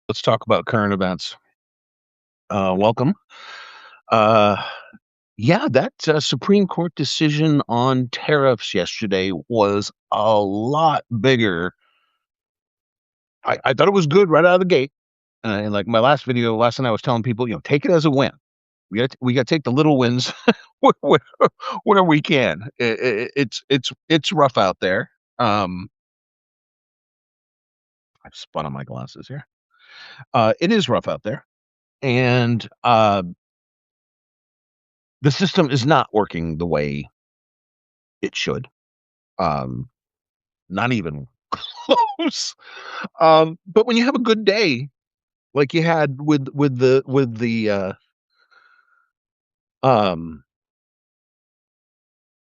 Let's talk about current events. Welcome. Uh, yeah, that Supreme Court decision on tariffs yesterday was a lot bigger. I thought it was good right out of the gate. And like my last video, last night I was telling people, take it as a win. We got to take the little wins where, where we can. It's rough out there. I've spun on my glasses here. It is rough out there, and the system is not working the way it should. Um, Not even close. But when you have a good day, like you had um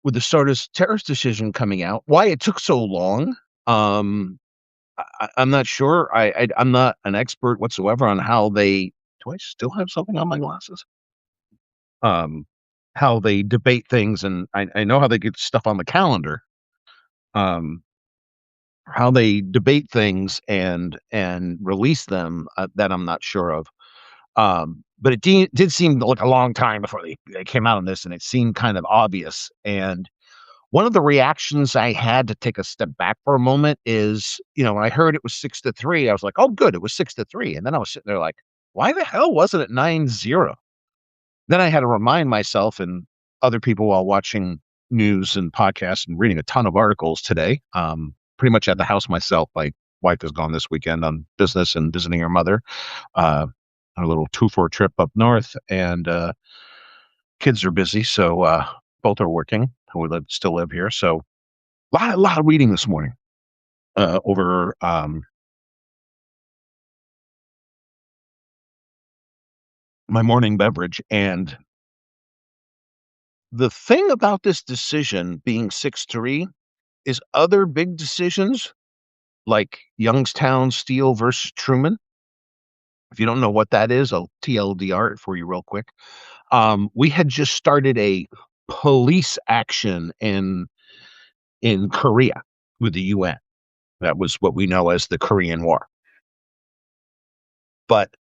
with the SCOTUS Tariffs decision coming out, why it took so long, um, I'm not sure. I'm not an expert whatsoever on how they. Do I still have something on my glasses? Um, how they debate things, and I know how they get stuff on the calendar. Um, how they debate things and release them, that I'm not sure of. But it did seem like a long time before they came out on this, and it seemed kind of obvious. And one of the reactions I had to take a step back for a moment is, when I heard it was 6-3, I was like, oh, good, it was 6-3. And then I was sitting there like, why the hell wasn't it 9-0? Then I had to remind myself and other people while watching news and podcasts and reading a ton of articles today. Pretty much at the house myself. My wife is gone this weekend on business and visiting her mother. Uh, a little 2 for trip up north, and kids are busy, so both are working. Who still live here, so a lot of reading this morning over my morning beverage. And the thing about this decision being 6-3 is other big decisions like Youngstown Steel versus Truman. If you don't know what that is, I'll TLDR it for you real quick. We had just started a police action in Korea with the UN. That was what we know as the Korean War. But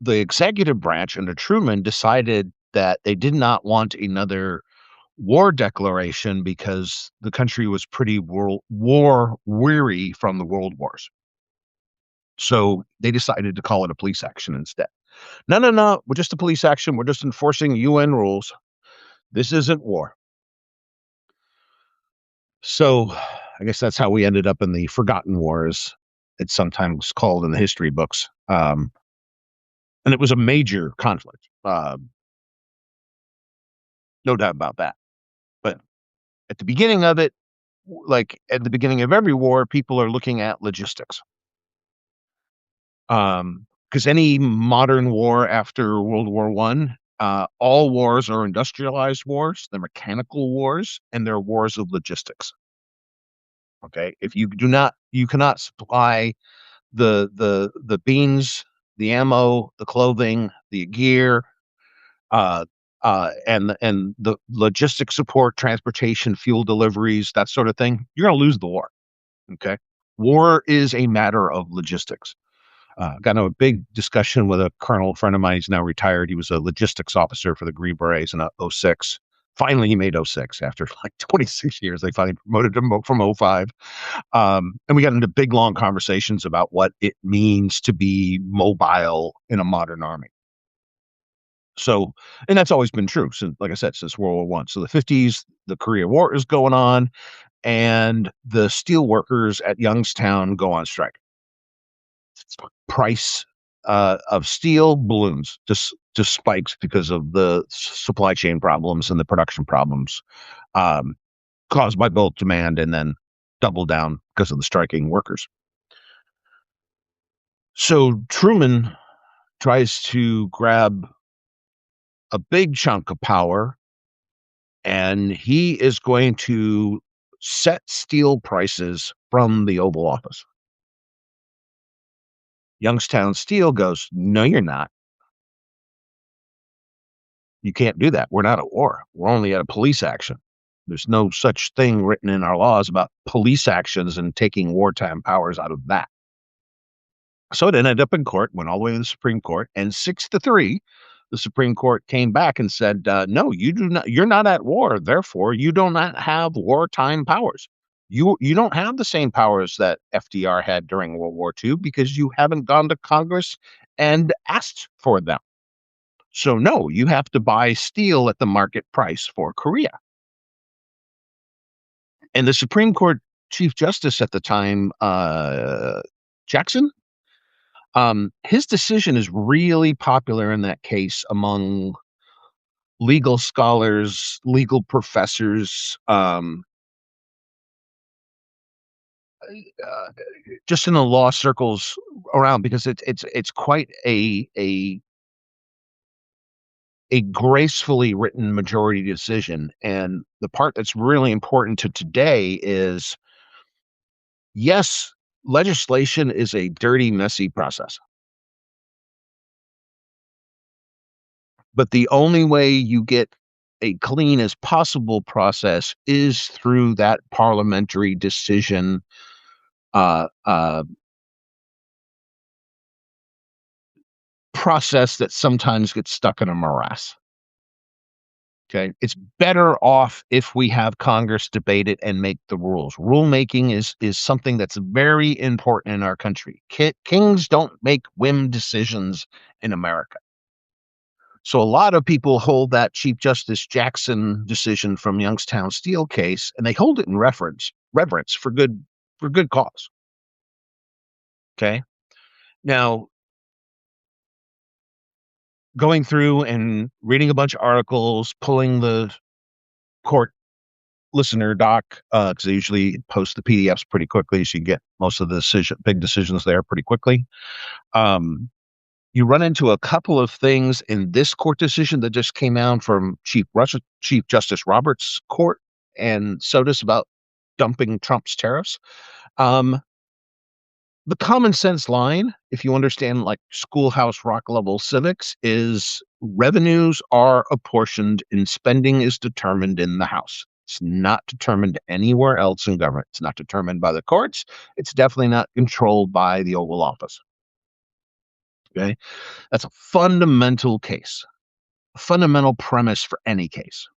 the executive branch under Truman decided that they did not want another war declaration because the country was pretty war weary from the world wars. So they decided to call it a police action instead. No, no, no. We're just a police action. We're just enforcing UN rules. This isn't war. So I guess that's how we ended up in the Forgotten Wars. It's sometimes called in the history books. And it was a major conflict. No doubt about that. But at the beginning of it, like at the beginning of every war, people are looking at logistics. Because any modern war after World War One, all wars are industrialized wars, they're mechanical wars, and they're wars of logistics. Okay, if you cannot supply the beans, the ammo, the clothing, the gear, uh, and the logistic support, transportation, fuel deliveries, that sort of thing, you're going to lose the war. Okay, war is a matter of logistics. Got into a big discussion with a colonel friend of mine. He's now retired. He was a logistics officer for the Green Berets in '06. Finally, he made '06 after like 26 years. They finally promoted him from '05. And we got into big, long conversations about what it means to be mobile in a modern army. So, and that's always been true since, like I said, since World War One. So the '50s, the Korea War is going on, and the steel workers at Youngstown go on strike. Price of steel balloons, just spikes because of the supply chain problems and the production problems, um, caused by both demand and then double down because of the striking workers. So Truman tries to grab a big chunk of power, and he is going to set steel prices from the Oval Office. Youngstown Steel goes, no, you're not. You can't do that. We're not at war. We're only at a police action. There's no such thing written in our laws about police actions and taking wartime powers out of that. So it ended up in court, went all the way to the Supreme Court, and 6-3, the Supreme Court came back and said, "No, you do not. You're not at war. Therefore, you do not have wartime powers. You don't have the same powers that FDR had during World War II because you haven't gone to Congress and asked for them. So no, you have to buy steel at the market price for Korea." And the Supreme Court Chief Justice at the time, Jackson, his decision is really popular in that case among legal scholars, legal professors, uh, just in the law circles around, because it's quite a gracefully written majority decision. And the part that's really important to today is, yes, legislation is a dirty, messy process. But the only way you get a clean as possible process is through that parliamentary decision uh, uh, process that sometimes gets stuck in a morass. Okay, it's better off if we have Congress debate it and make the rules. Rulemaking is something that's very important in our country. Kings don't make whim decisions in America. So a lot of people hold that Chief Justice Jackson decision from Youngstown Steel case, and they hold it in reverence for good cause. Okay. Now, going through and reading a bunch of articles, pulling the court listener doc, because they usually post the PDFs pretty quickly, so you get most of the big decisions there pretty quickly. You run into a couple of things in this court decision that just came out from Chief Justice Roberts' court and SCOTUS about dumping Trump's tariffs. The common sense line, if you understand like schoolhouse rock level civics, is revenues are apportioned and spending is determined in the House. It's not determined anywhere else in government. It's not determined by the courts. It's definitely not controlled by the Oval Office. Okay. That's a fundamental case, a fundamental premise for any case.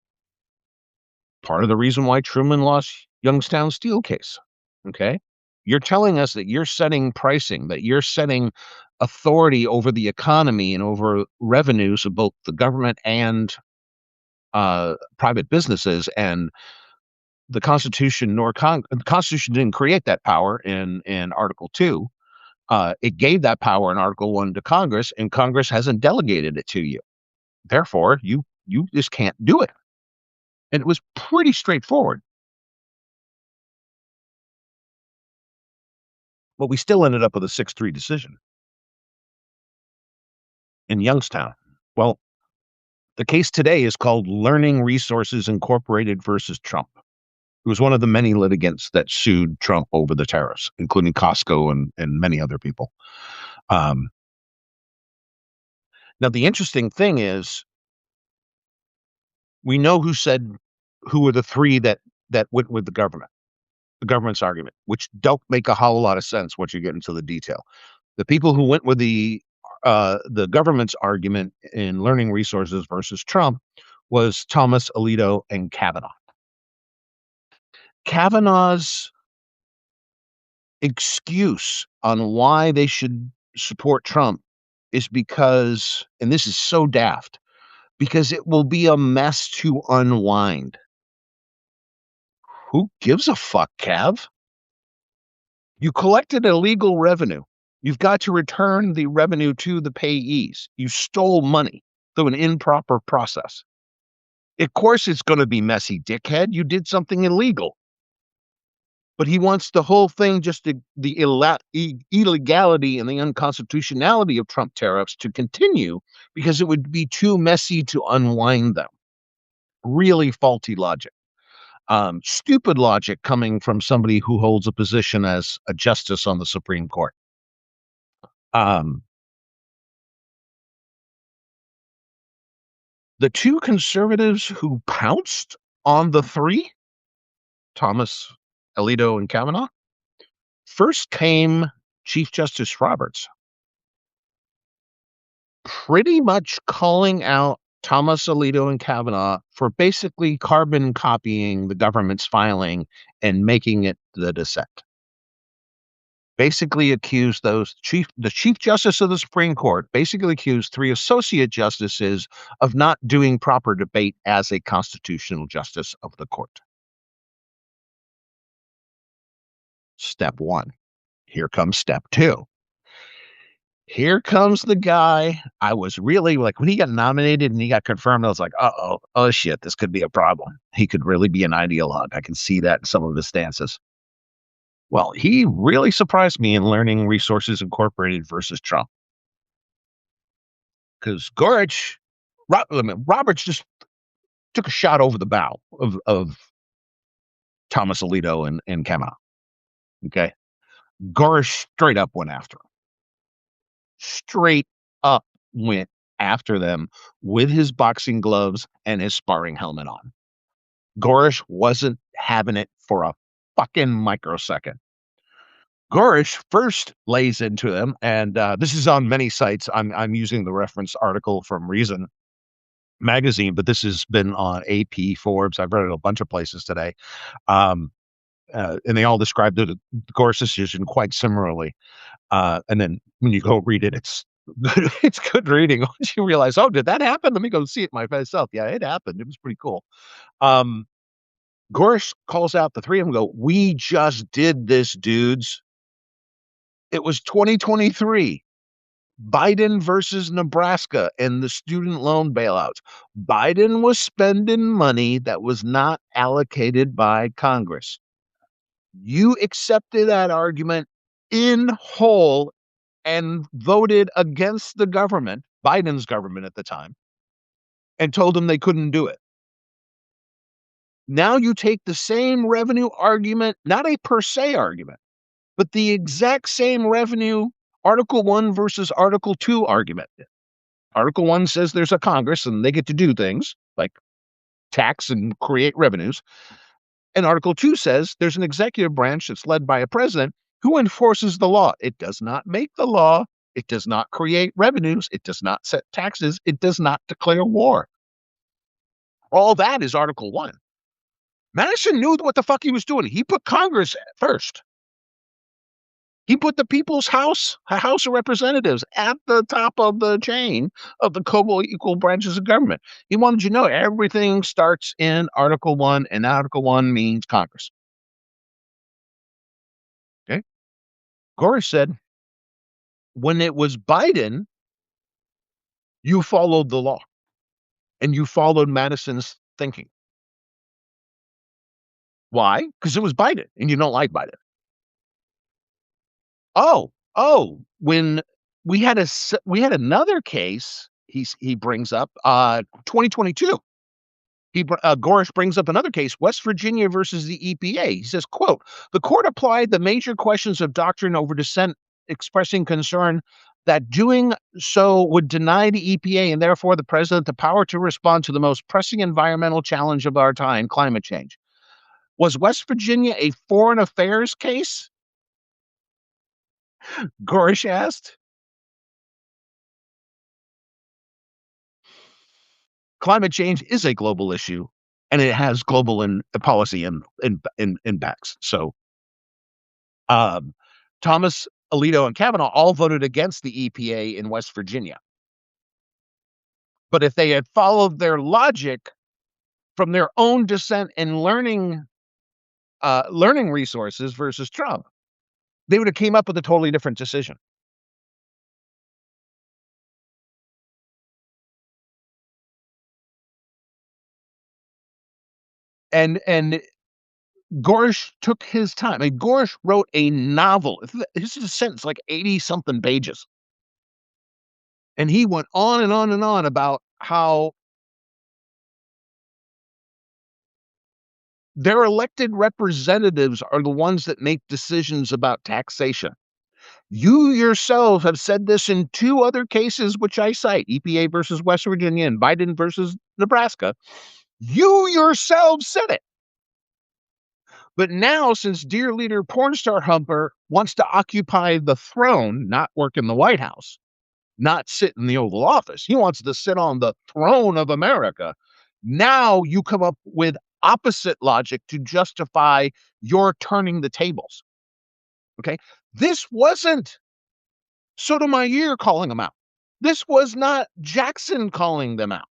Part of the reason why Truman lost Youngstown Steel case. Okay. You're telling us that you're setting pricing, that you're setting authority over the economy and over revenues of both the government and private businesses. And the Constitution the Constitution didn't create that power in Article 2. It gave that power in Article 1 to Congress, and Congress hasn't delegated it to you. Therefore, you just can't do it. And it was pretty straightforward. But we still ended up with a 6-3 decision in Youngstown. Well, the case today is called Learning Resources Incorporated versus Trump. It was one of the many litigants that sued Trump over the tariffs, including Costco and many other people. Now, the interesting thing is, we know who were the three that went with the government's argument, which don't make a whole lot of sense once you get into the detail. The people who went with the government's argument in Learning Resources versus Trump was Thomas, Alito, and Kavanaugh. Kavanaugh's excuse on why they should support Trump is because, and this is so daft, because it will be a mess to unwind. Who gives a fuck, Cav? You collected illegal revenue. You've got to return the revenue to the payees. You stole money through an improper process. Of course, it's going to be messy, dickhead. You did something illegal. But he wants the whole thing, just the illegality and the unconstitutionality of Trump tariffs to continue because it would be too messy to unwind them. Really faulty logic. Stupid logic coming from somebody who holds a position as a justice on the Supreme Court. The two conservatives who pounced on the three, Thomas, Alito, and Kavanaugh, first came Chief Justice Roberts. pretty much calling out Thomas Alito and Kavanaugh for basically carbon copying the government's filing and making it the dissent. Basically accused the Chief Justice of the Supreme Court basically accused 3 associate justices of not doing proper debate as a constitutional justice of the court. Step 1. Here comes step 2. Here comes the guy. I was really like, when he got nominated and he got confirmed, I was like, oh shit, this could be a problem. He could really be an ideologue. I can see that in some of his stances. Well, he really surprised me in Learning Resources Incorporated versus Trump. Because Roberts just took a shot over the bow of Thomas Alito and Kavanaugh. Okay. Gorsuch straight up went after him. Straight up went after them with his boxing gloves and his sparring helmet on. Gorsuch wasn't having it for a fucking microsecond. Gorsuch first lays into them, and this is on many sites. I'm using the reference article from Reason magazine, but this has been on AP, Forbes. I've read it a bunch of places today, and they all described the Gorsuch decision quite similarly. And then when you go read it, it's it's good reading. Once you realize, oh, did that happen? Let me go see it myself. Yeah, it happened. It was pretty cool. Gorsuch calls out the 3 of them. Go, we just did this, dudes. It was 2023. Biden versus Nebraska and the student loan bailouts. Biden was spending money that was not allocated by Congress. You accepted that argument in whole and voted against the government, Biden's government at the time, and told them they couldn't do it. Now you take the same revenue argument, not a per se argument, but the exact same revenue Article 1 versus Article 2 argument. Article 1 says there's a Congress and they get to do things like tax and create revenues. And Article 2 says there's an executive branch that's led by a president who enforces the law. It does not make the law. It does not create revenues. It does not set taxes. It does not declare war. All that is Article 1. Madison knew what the fuck he was doing. He put Congress first. He put the people's House of Representatives at the top of the chain of the co-equal branches of government. He wanted you to know everything starts in Article 1, and Article 1 means Congress. Okay? Gorsuch said, when it was Biden, you followed the law, and you followed Madison's thinking. Why? Because it was Biden, and you don't like Biden. When we had another case he brings up, 2022. Gorsuch brings up another case, West Virginia versus the EPA. He says, quote, the court applied the major questions of doctrine over dissent, expressing concern that doing so would deny the EPA and therefore the president the power to respond to the most pressing environmental challenge of our time, climate change. Was West Virginia a foreign affairs case? Gorsuch asked. Climate change is a global issue, and it has global policy impacts. So, Thomas Alito and Kavanaugh all voted against the EPA in West Virginia. But if they had followed their logic from their own dissent and learning resources versus Trump, they would have came up with a totally different decision. And Gorsuch took his time. I mean, Gorsuch wrote a novel. This is a sentence like 80-something pages. And he went on and on and on about how their elected representatives are the ones that make decisions about taxation. You yourself have said this in 2 other cases, which I cite, EPA versus West Virginia and Biden versus Nebraska. You yourself said it. But now, since dear leader Pornstar Humper wants to occupy the throne, not work in the White House, not sit in the Oval Office. He wants to sit on the throne of America. Now you come up with opposite logic to justify your turning the tables. Okay. This wasn't Sotomayor calling them out. This was not Jackson calling them out.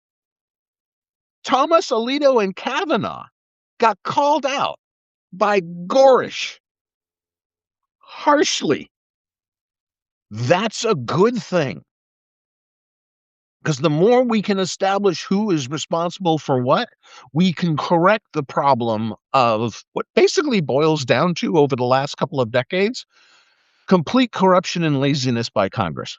Thomas Alito and Kavanaugh got called out by Gorish harshly. That's a good thing. Because the more we can establish who is responsible for what, we can correct the problem of what basically boils down to, over the last couple of decades, complete corruption and laziness by Congress.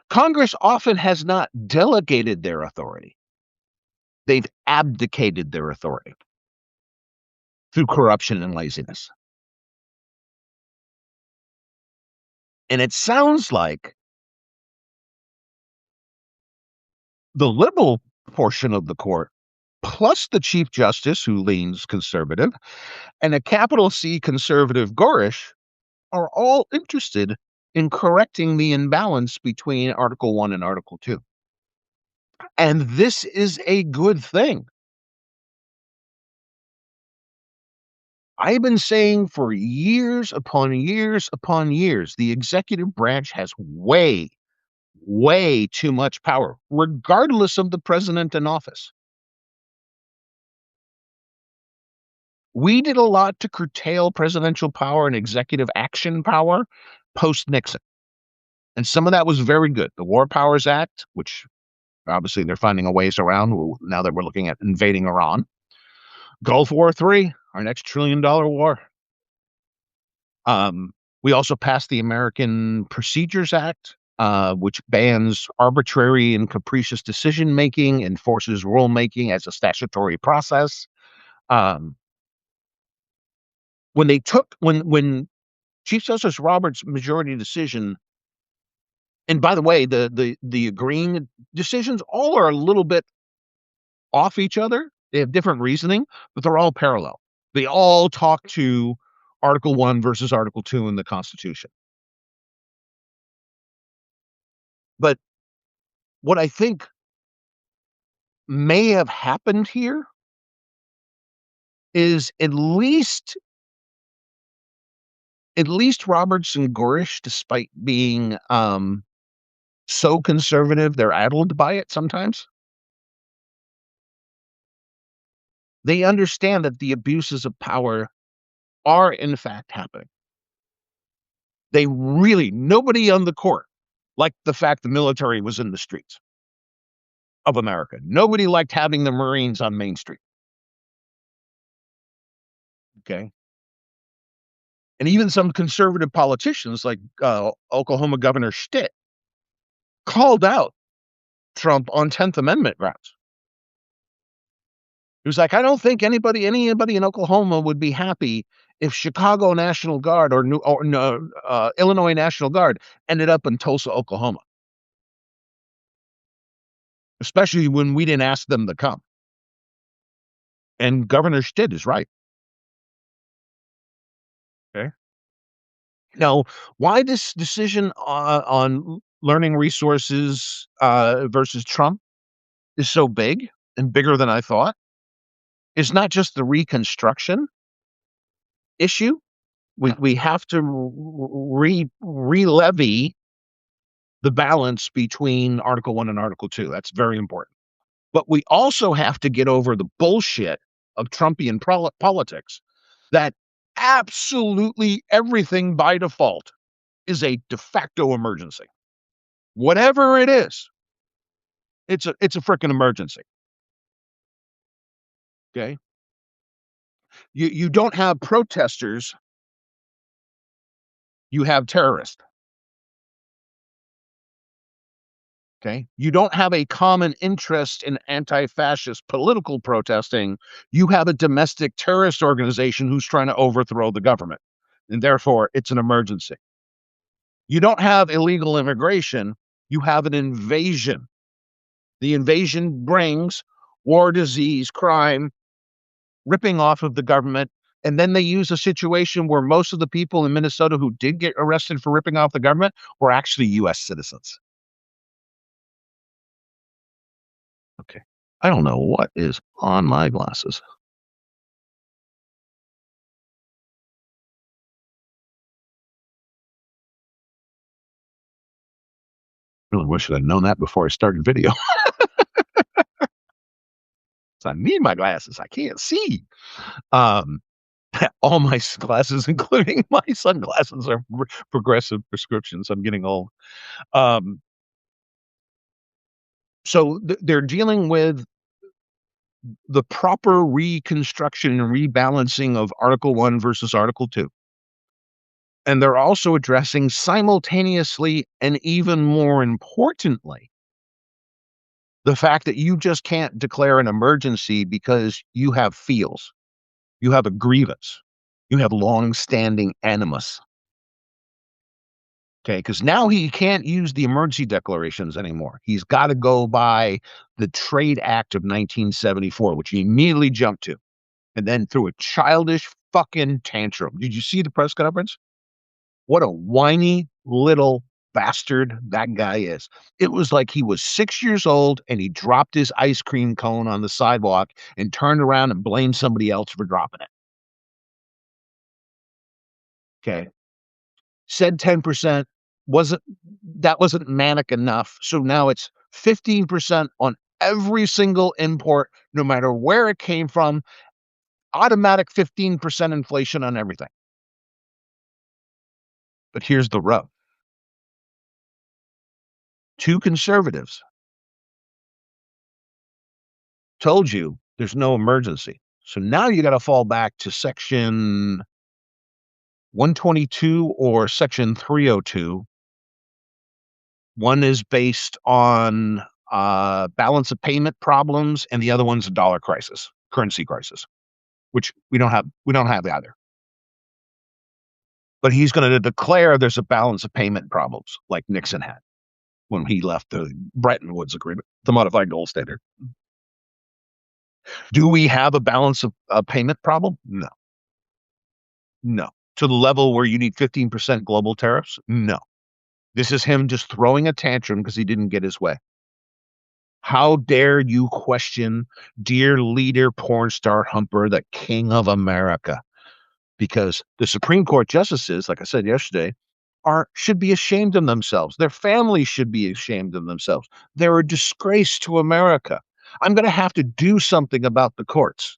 Congress often has not delegated their authority. They've abdicated their authority through corruption and laziness. And it sounds like the liberal portion of the court, plus the Chief Justice, who leans conservative, and a capital C conservative Gorish, are all interested in correcting the imbalance between Article 1 and Article 2. And this is a good thing. I've been saying for years upon years upon years, the executive branch has way too much power, regardless of the president in office. We did a lot to curtail presidential power and executive action power post-Nixon. And some of that was very good. The War Powers Act, which obviously they're finding a ways around now that we're looking at invading Iran. Gulf War III, our next $1 trillion war. We also passed the American Procedures Act, which bans arbitrary and capricious decision-making and forces rulemaking as a statutory process. When Chief Justice Roberts' majority decision, and by the way, the agreeing decisions all are a little bit off each other. They have different reasoning, but they're all parallel. They all talk to Article 1 versus Article 2 in the Constitution. But what I think may have happened here is at least Roberts and Gorish, despite being so conservative, they're addled by it sometimes. They understand that the abuses of power are in fact happening. Nobody on the court liked the fact the military was in the streets of America. Nobody liked having the Marines on Main Street. Okay. And even some conservative politicians like Oklahoma Governor Stitt called out Trump on 10th Amendment grounds. He was like, I don't think anybody in Oklahoma would be happy if Chicago National Guard or Illinois National Guard ended up in Tulsa, Oklahoma. Especially when we didn't ask them to come. And Governor Stitt is right. Okay. Now, why this decision on learning resources versus Trump is so big and bigger than I thought is not just the Reconstruction issue. We have to re-levy the balance between Article 1 and Article 2. That's very important. But we also have to get over the bullshit of Trumpian politics that absolutely everything by default is a de facto emergency. Whatever it is, it's a freaking emergency. Okay? You don't have protesters, you have terrorists. Okay? You don't have a common interest in anti-fascist political protesting. You have a domestic terrorist organization who's trying to overthrow the government. And therefore, it's an emergency. You don't have illegal immigration. You have an invasion. The invasion brings war, disease, crime, ripping off of the government, And then they use a situation where most of the people in Minnesota who did get arrested for ripping off the government were actually US citizens. Okay. I don't know what is on my glasses. Really wish I'd known that before I started video. So I need my glasses. I can't see. Um, all my glasses, including my sunglasses, are progressive prescriptions. I'm getting old. Um, so they're dealing with the proper reconstruction and rebalancing of Article 1 versus Article 2. And they're also addressing simultaneously and even more importantly, the fact that you just can't declare an emergency because you have feels, you have a grievance, you have long-standing animus. Okay, because now he can't use the emergency declarations anymore. He's got to go by the Trade Act of 1974, which he immediately jumped to, and then threw a childish fucking tantrum. Did you see the press conference? What a whiny little bastard that guy is. It was like he was 6 years old and he dropped his ice cream cone on the sidewalk and turned around and blamed somebody else for dropping it. Okay. Said 10% wasn't manic enough. So now it's 15% on every single import, no matter where it came from, automatic 15% inflation on everything. But here's the rub. Two conservatives told you there's no emergency. So now you got to fall back to section 122 or section 302. One is based on balance of payment problems, and the other one's a dollar crisis, currency crisis, which we don't have. We don't have either. But he's going to declare there's a balance of payment problems, like Nixon had when he left the Bretton Woods Agreement, the modified gold standard. Do we have a balance of payment problem? No. No. To the level where you need 15% global tariffs? No. This is him just throwing a tantrum because he didn't get his way. How dare you question dear leader, porn star Humper, the king of America? Because the Supreme Court justices, like I said yesterday, should be ashamed of themselves. Their families should be ashamed of themselves. They're a disgrace to America. I'm going to have to do something about the courts.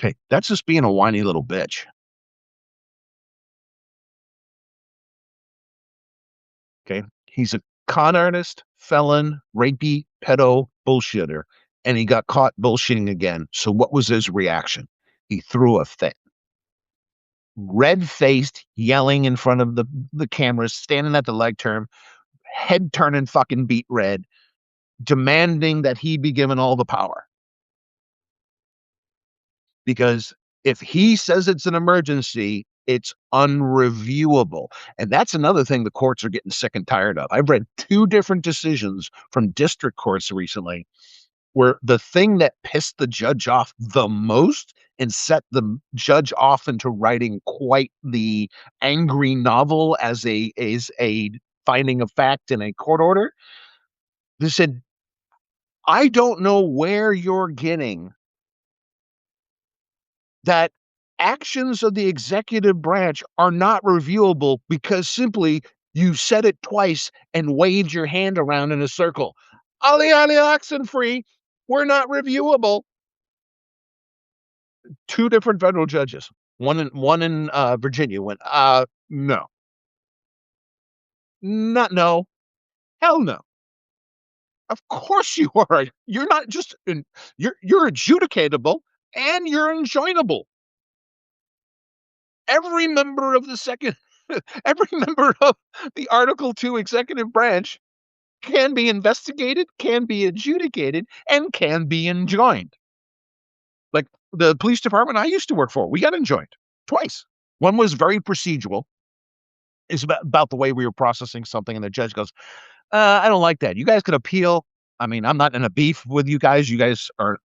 Okay, that's just being a whiny little bitch. Okay, he's a con artist, felon, rapey, pedo, bullshitter, and he got caught bullshitting again. So what was his reaction? He threw a fit. Red-faced, yelling in front of the cameras, standing at the lectern, head turning fucking beet red, demanding that he be given all the power. Because if he says it's an emergency, it's unreviewable. And that's another thing the courts are getting sick and tired of. I've read 2 different decisions from district courts recently where the thing that pissed the judge off the most and set the judge off into writing quite the angry novel as a finding of fact in a court order. They said, I don't know where you're getting that actions of the executive branch are not reviewable because simply you said it twice and waved your hand around in a circle. Ali oxen free, we're not reviewable. 2 different federal judges. One in Virginia went, no. Not no. Hell no. Of course you are. You're not just you're adjudicatable and you're enjoinable. Every member of the second every member of the Article 2 executive branch can be investigated, can be adjudicated, and can be enjoined. Like the police department I used to work for, we got enjoined twice. One was very procedural. It's about the way we were processing something, and the judge goes, I don't like that. You guys could appeal. I mean, I'm not in a beef with you guys. You guys are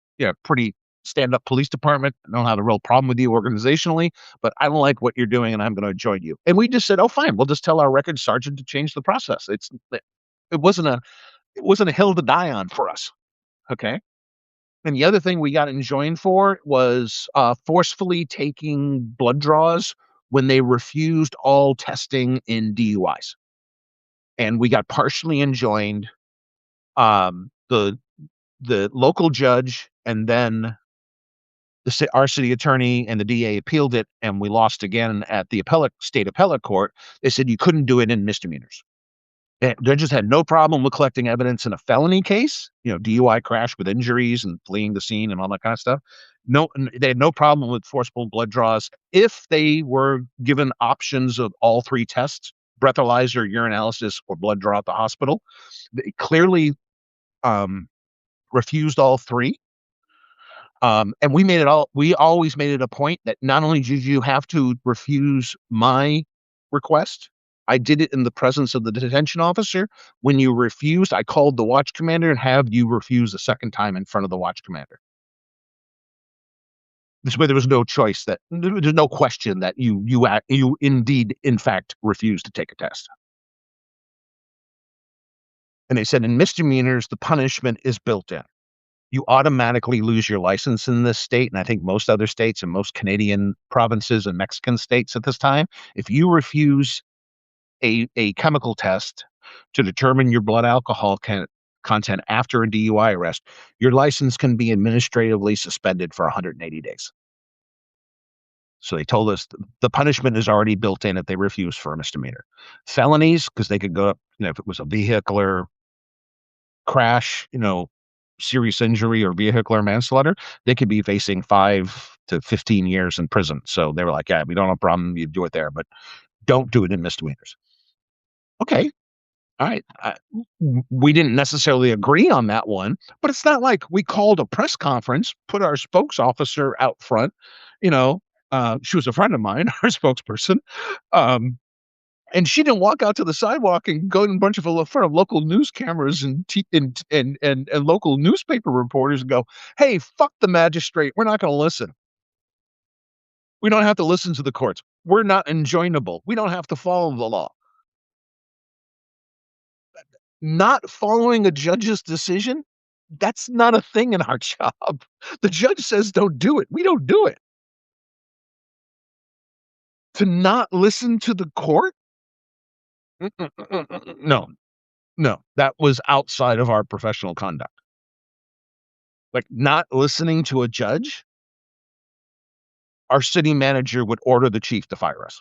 pretty stand-up police department. I don't have a real problem with you organizationally, but I don't like what you're doing, and I'm going to join you." And we just said, "Oh, fine. We'll just tell our records sergeant to change the process." It wasn't a hill to die on for us. Okay. And the other thing we got enjoined for was forcefully taking blood draws when they refused all testing in DUIs, and we got partially enjoined. The local judge and then our city attorney and the DA appealed it, and we lost again at the state appellate court. They said you couldn't do it in misdemeanors. Judges had no problem with collecting evidence in a felony case, DUI crash with injuries and fleeing the scene and all that kind of stuff. No, they had no problem with forcible blood draws if they were given options of all three tests: breathalyzer, urinalysis, or blood draw at the hospital. They clearly refused all three. And we always made it a point that not only did you have to refuse my request, I did it in the presence of the detention officer. When you refused, I called the watch commander and have you refuse a second time in front of the watch commander. This way there was no choice, that there's no question that you indeed, in fact, refused to take a test. And they said in misdemeanors, the punishment is built in. You automatically lose your license in this state, and I think most other states and most Canadian provinces and Mexican states at this time. If you refuse a chemical test to determine your blood alcohol content after a DUI arrest, your license can be administratively suspended for 180 days. So they told us the punishment is already built in if they refuse for a misdemeanor. Felonies, because they could go up, if it was a vehicular crash, serious injury or vehicular manslaughter, they could be facing 5 to 15 years in prison. So they were like, "Yeah, we don't have a problem. You do it there, but don't do it in misdemeanors." Okay. All right. We didn't necessarily agree on that one, but it's not like we called a press conference, put our spokes officer out front. She was a friend of mine, our spokesperson. Um, And she didn't walk out to the sidewalk and go in a bunch of in front of local news cameras and local newspaper reporters and go, "Hey, fuck the magistrate. We're not going to listen. We don't have to listen to the courts. We're not enjoinable. We don't have to follow the law." Not following a judge's decision, that's not a thing in our job. The judge says don't do it. We don't do it. To not listen to the court? No, no, that was outside of our professional conduct. Like, not listening to a judge, our city manager would order the chief to fire us.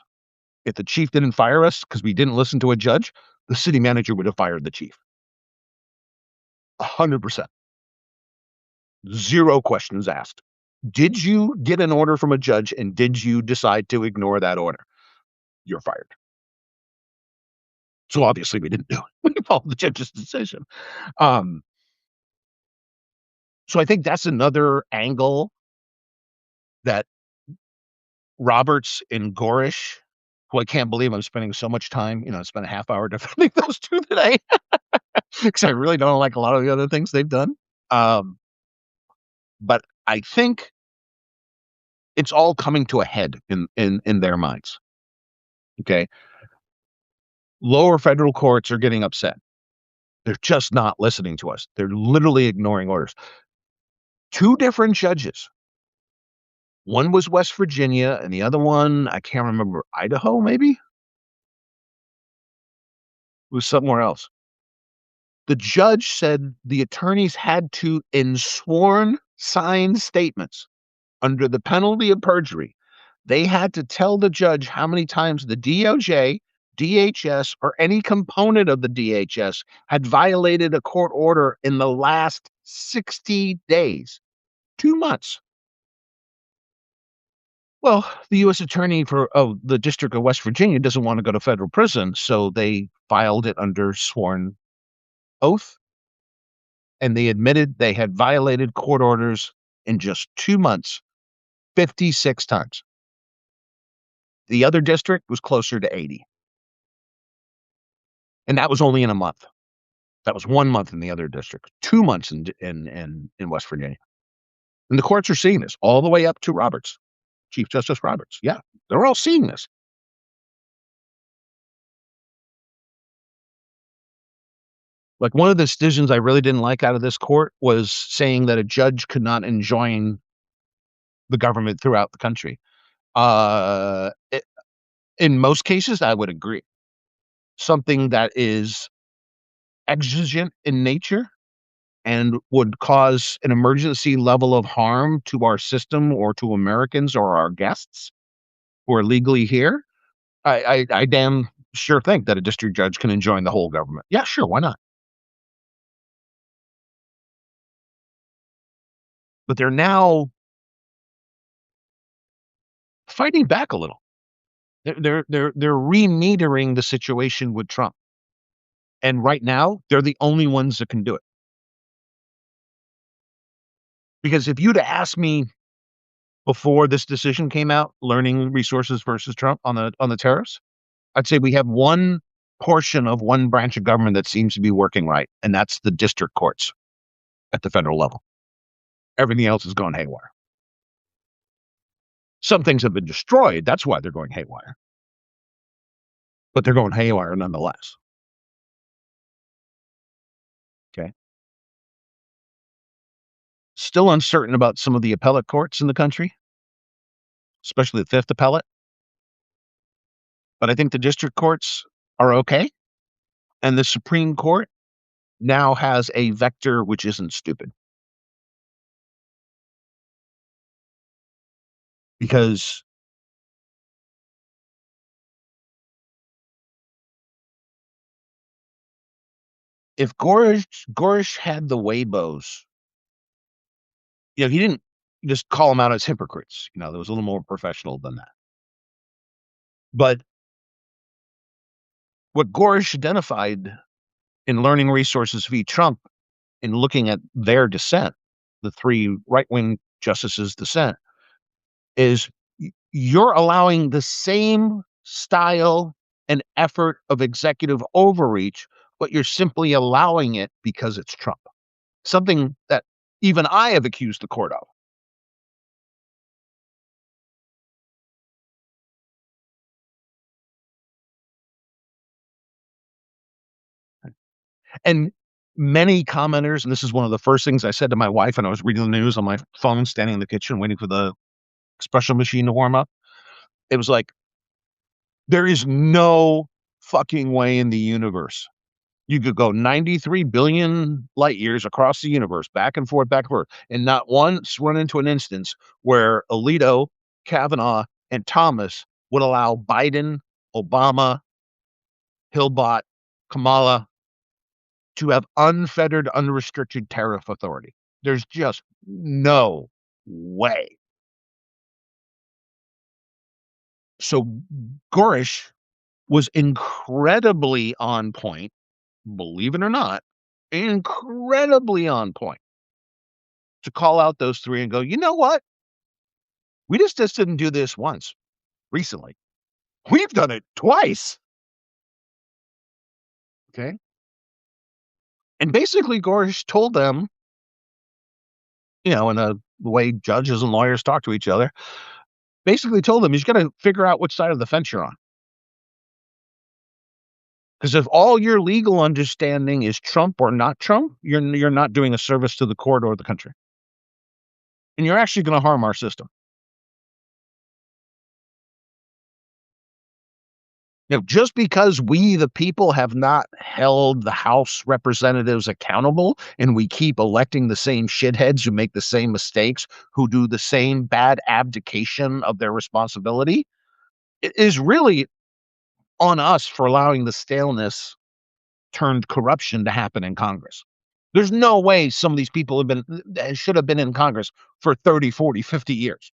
If the chief didn't fire us because we didn't listen to a judge, the city manager would have fired the chief. 100%. Zero questions asked. Did you get an order from a judge and did you decide to ignore that order? You're fired. So obviously we didn't do it. We followed the judge's decision. Um, so I think that's another angle that Roberts and Gorish, who I can't believe I'm spending so much time, I spent a half hour defending those two today because I really don't like a lot of the other things they've done. Um, but I think it's all coming to a head in their minds. Okay. Lower federal courts are getting upset. They're just not listening to us. They're literally ignoring orders. Two different judges. One was West Virginia, and the other one, I can't remember, Idaho, maybe? It was somewhere else. The judge said the attorneys had to, in sworn signed statements, under the penalty of perjury, they had to tell the judge how many times the DOJ, DHS, or any component of the DHS had violated a court order in the last 60 days, 2 months. Well, the U.S. attorney for the District of West Virginia doesn't want to go to federal prison, so they filed it under sworn oath, and they admitted they had violated court orders in just 2 months, 56 times. The other district was closer to 80. And that was only in a month. That was 1 month in the other district, 2 months in West Virginia. And the courts are seeing this all the way up to Roberts, Chief Justice Roberts. Yeah, they're all seeing this. Like, one of the decisions I really didn't like out of this court was saying that a judge could not enjoin the government throughout the country. In most cases, I would agree. Something that is exigent in nature and would cause an emergency level of harm to our system or to Americans or our guests who are legally here, I damn sure think that a district judge can enjoin the whole government. Yeah, sure, why not? But they're now fighting back a little. They're remetering the situation with Trump, and right now they're the only ones that can do it. Because if you'd asked me before this decision came out, learning resources versus Trump on the tariffs, I'd say we have one portion of one branch of government that seems to be working right, and that's the district courts at the federal level. Everything else is going haywire. Some things have been destroyed. That's why they're going haywire. But they're going haywire nonetheless. Okay. Still uncertain about some of the appellate courts in the country, especially the Fifth Appellate. But I think the district courts are okay. And the Supreme Court now has a vector which isn't stupid. Because if Gorish had the Weibos, he didn't just call them out as hypocrites. There was a little more professional than that. But what Gorish identified in learning resources v. Trump, in looking at their dissent, the three right-wing justices' dissent, is you're allowing the same style and effort of executive overreach, but you're simply allowing it because it's Trump. Something that even I have accused the court of. And many commenters, and this is one of the first things I said to my wife when I was reading the news on my phone, standing in the kitchen waiting for the espresso machine to warm up. It was like, there is no fucking way in the universe you could go 93 billion light years across the universe, back and forth, and not once run into an instance where Alito, Kavanaugh, and Thomas would allow Biden, Obama, Hillbot, Kamala to have unfettered, unrestricted tariff authority. There's just no way. So Gorish was incredibly on point, believe it or not, incredibly on point to call out those three and go, you know what? We just didn't do this once recently. We've done it twice. Okay. And basically, Gorish told them, in the way judges and lawyers talk to each other, basically told them, he's got to figure out which side of the fence you're on. Because if all your legal understanding is Trump or not Trump, you're not doing a service to the court or the country. And you're actually going to harm our system. Just because we, the people, have not held the House representatives accountable, and we keep electing the same shitheads who make the same mistakes, who do the same bad abdication of their responsibility, it is really on us for allowing the staleness turned corruption to happen in Congress. There's no way some of these people should have been in Congress for 30, 40, 50 years.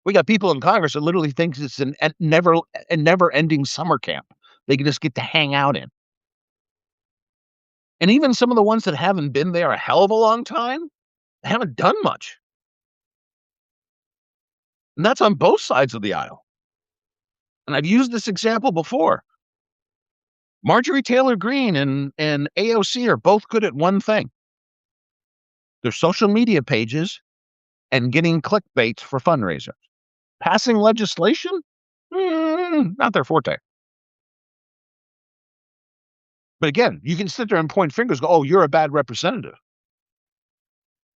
We got people in Congress that literally thinks it's a never-ending summer camp they can just get to hang out in. And even some of the ones that haven't been there a hell of a long time haven't done much. And that's on both sides of the aisle. And I've used this example before. Marjorie Taylor Greene and AOC are both good at one thing. Their social media pages and getting clickbait for fundraisers. Passing legislation? Not their forte. But again, you can sit there and point fingers, go, oh, you're a bad representative.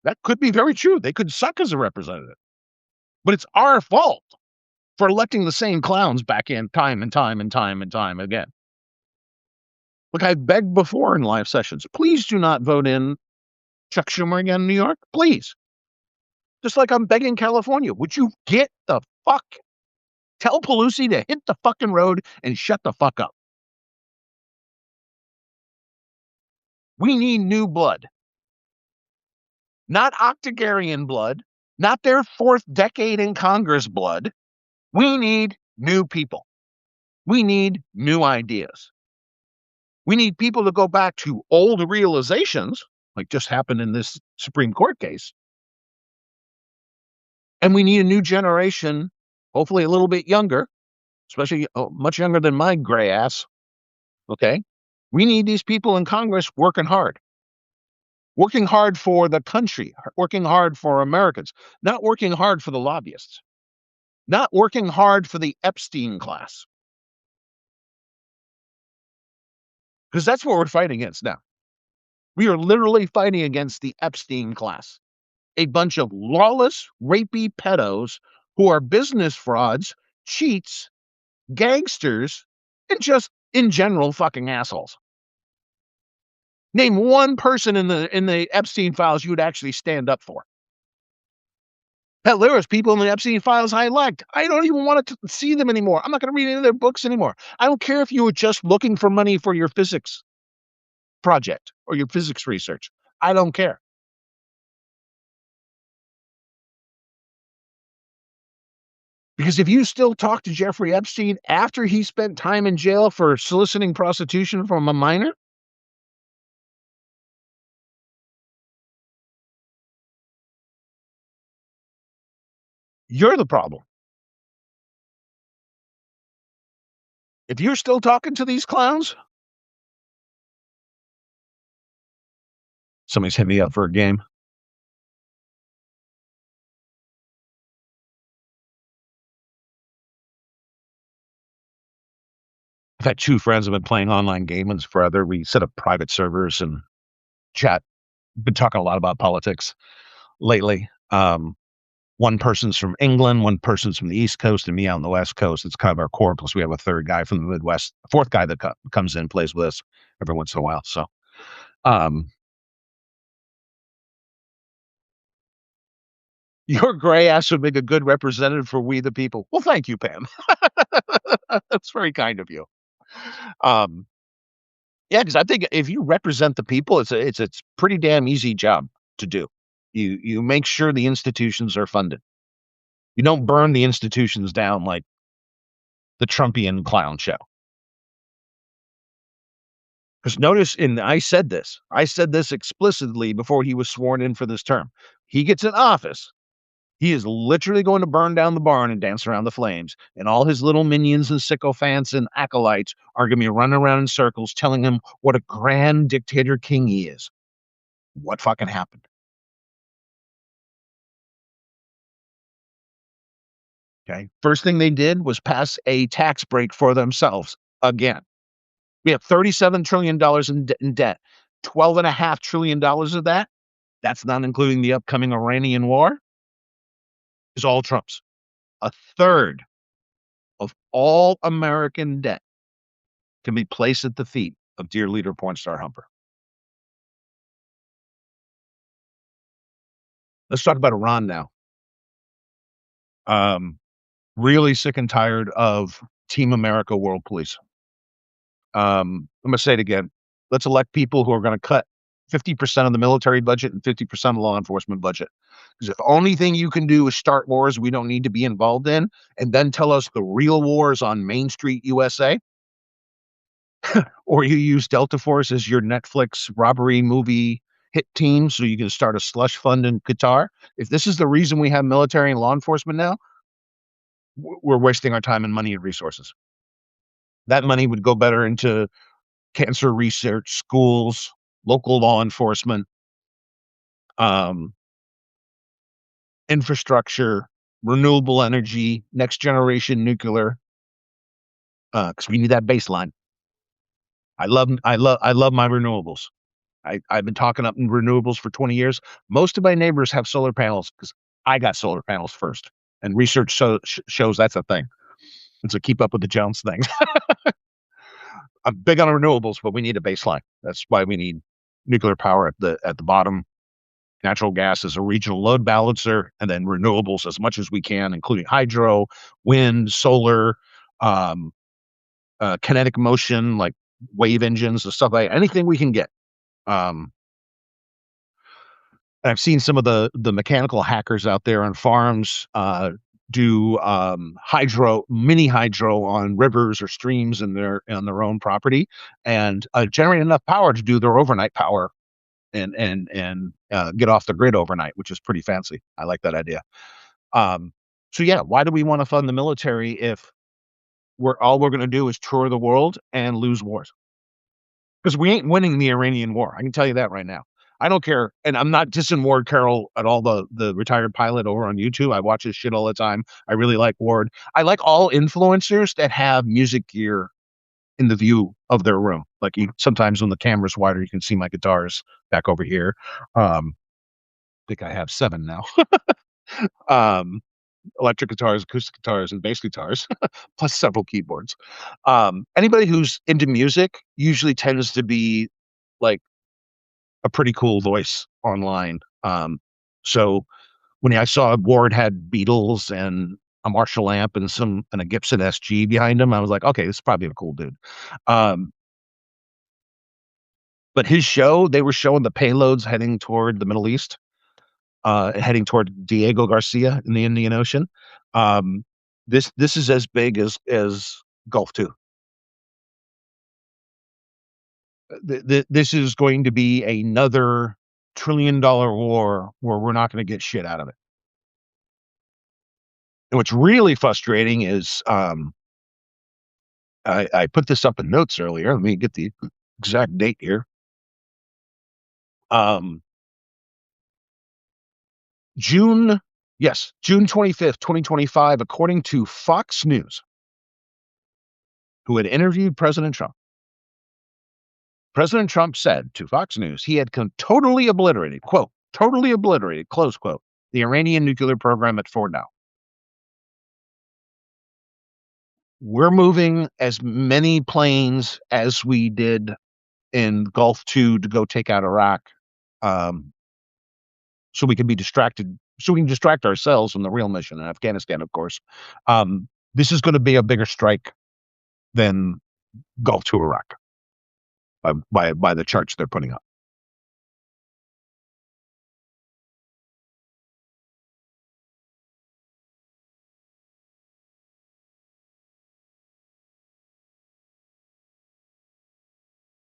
That could be very true. They could suck as a representative. But it's our fault for electing the same clowns back in time and time and time and time again. Look, I've begged before in live sessions, please do not vote in Chuck Schumer again in New York. Please. Just like I'm begging California, would you get the fuck? Tell Pelosi to hit the fucking road and shut the fuck up. We need new blood. Not octogenarian blood, not their fourth decade in Congress blood. We need new people. We need new ideas. We need people to go back to old realizations, like just happened in this Supreme Court case. And we need a new generation, hopefully a little bit younger, especially much younger than my gray ass. Okay? We need these people in Congress working hard for the country, working hard for Americans, not working hard for the lobbyists, not working hard for the Epstein class. Because that's what we're fighting against now. We are literally fighting against the Epstein class, a bunch of lawless, rapey pedos who are business frauds, cheats, gangsters, and just in general fucking assholes. Name one person in the Epstein files you would actually stand up for. Hell, there was people in the Epstein files I liked. I don't even want to see them anymore. I'm not going to read any of their books anymore. I don't care if you were just looking for money for your physics project or your physics research. I don't care. Because if you still talk to Jeffrey Epstein after he spent time in jail for soliciting prostitution from a minor, you're the problem. If you're still talking to these clowns, somebody's hit me up for a game. I've had two friends who have been playing online games forever. We set up private servers and chat. Been talking a lot about politics lately. One person's from England, one person's from the East Coast, and me out on the West Coast. It's kind of our core. Plus, we have a third guy from the Midwest, a fourth guy that comes in, plays with us every once in a while. So, your gray ass would make a good representative for we the people. Well, thank you, Pam. That's very kind of you. Yeah, because I think if you represent the people, it's a pretty damn easy job to do. You make sure the institutions are funded. You don't burn the institutions down like the Trumpian clown show. Because notice, I said this explicitly before he was sworn in for this term. He gets in office, he is literally going to burn down the barn and dance around the flames. And all his little minions and sycophants and acolytes are going to be running around in circles telling him what a grand dictator king he is. What fucking happened? Okay. First thing they did was pass a tax break for themselves again. We have $37 trillion in debt. $12.5 trillion of that, that's not including the upcoming Iranian war, is all Trump's. A third of all American debt can be placed at the feet of dear leader Pornstar Humper. Let's talk about Iran now. Really sick and tired of Team America World Police. I'm going to say it again. Let's elect people who are going to cut 50% of the military budget and 50% of the law enforcement budget. Because if the only thing you can do is start wars we don't need to be involved in, and then tell us the real wars on Main Street USA, or you use Delta Force as your Netflix robbery movie hit team so you can start a slush fund in Qatar. If this is the reason we have military and law enforcement now, we're wasting our time and money and resources. That money would go better into cancer research, schools, local law enforcement, um, infrastructure, renewable energy, next generation nuclear, because we need that baseline. I love my renewables. I've been talking up in renewables for 20 years. Most of my neighbors have solar panels because I got solar panels first, and research shows that's a thing. It's a keep up with the Jones thing. I'm big on renewables, but we need a baseline. That's why we need nuclear power at the bottom, natural gas as a regional load balancer, and then renewables as much as we can, including hydro, wind, solar, um, kinetic motion, like wave engines and stuff like anything we can get. Um, I've seen some of the mechanical hackers out there on farms do mini hydro on rivers or streams in their on their own property and generate enough power to do their overnight power and get off the grid overnight, which is pretty fancy. I like that idea. Um, so yeah, why do we want to fund the military if we're going to do is tour the world and lose wars? Because we ain't winning the Iranian war. I can tell you that right now. I don't care, and I'm not dissing Ward Carroll at all. The retired pilot over on YouTube, I watch his shit all the time. I really like Ward. I like all influencers that have music gear in the view of their room. Like sometimes when the camera's wider, you can see my guitars back over here. I think I have 7 now. um, Electric guitars, acoustic guitars, and bass guitars, plus several keyboards. Anybody who's into music usually tends to be like a pretty cool voice online. So when I saw Ward had Beatles and a Marshall amp and a Gibson SG behind him, I was like, okay, this is probably a cool dude. Um, but his show, they were showing the payloads heading toward the Middle East, heading toward Diego Garcia in the Indian Ocean. Um, this is as big as Gulf 2. This is going to be another $1 trillion war where we're not going to get shit out of it. And what's really frustrating is I put this up in notes earlier. Let me get the exact date here. Um, June, yes, June 25th, 2025, according to Fox News, who had interviewed President Trump. President Trump said to Fox News he had totally obliterated, quote, totally obliterated, close quote, the Iranian nuclear program at Fordow. We're moving as many planes as we did in Gulf 2 to go take out Iraq, so we can be distracted, so we can distract ourselves from the real mission in Afghanistan, of course. This is going to be a bigger strike than Gulf 2 Iraq by the charts they're putting up.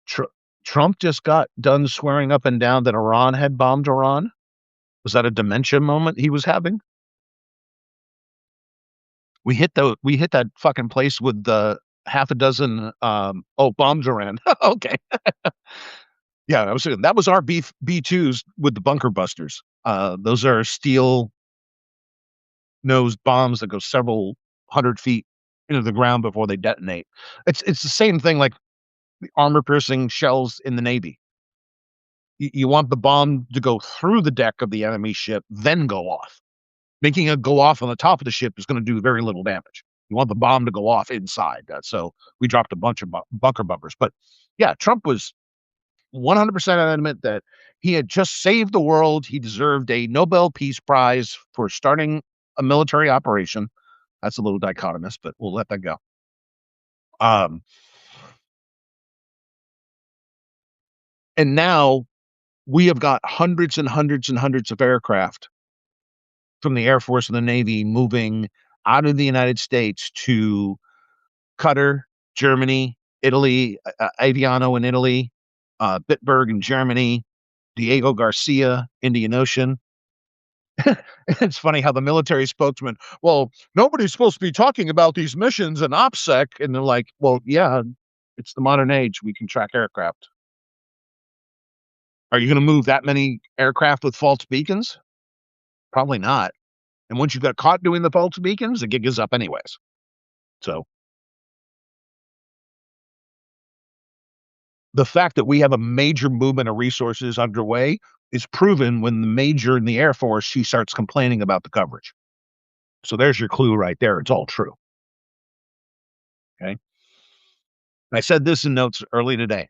Tr- Trump just got done swearing up and down that Iran had bombed Iran. Was that a dementia moment he was having? We hit that fucking place with the half a dozen bombs Iran. Okay. Yeah, I was saying that was our B2s with the bunker busters. Those are steel nosed bombs that go several 100 feet into the ground before they detonate. It's the same thing like the armor piercing shells in the Navy. You want the bomb to go through the deck of the enemy ship, then go off. Making it go off on the top of the ship is going to do very little damage. You want the bomb to go off inside. So we dropped a bunch of bunker bumpers. But yeah, Trump was 100% adamant that he had just saved the world. He deserved a Nobel Peace Prize for starting a military operation. That's a little dichotomous, but we'll let that go. Um, and now we have got hundreds and hundreds and hundreds of aircraft from the Air Force and the Navy moving out of the United States to Qatar, Germany, Italy, Aviano in Italy, Bitburg in Germany, Diego Garcia, Indian Ocean. It's funny how the military spokesman, well, nobody's supposed to be talking about these missions in OPSEC. And they're like, well, yeah, It's the modern age. We can track aircraft. Are you going to move that many aircraft with false beacons? Probably not. And once you got caught doing the false beacons, the gig is up anyways. So the fact that we have a major movement of resources underway is proven when the major in the Air Force, she starts complaining about the coverage. So there's your clue right there. It's all true. Okay. I said this in notes early today.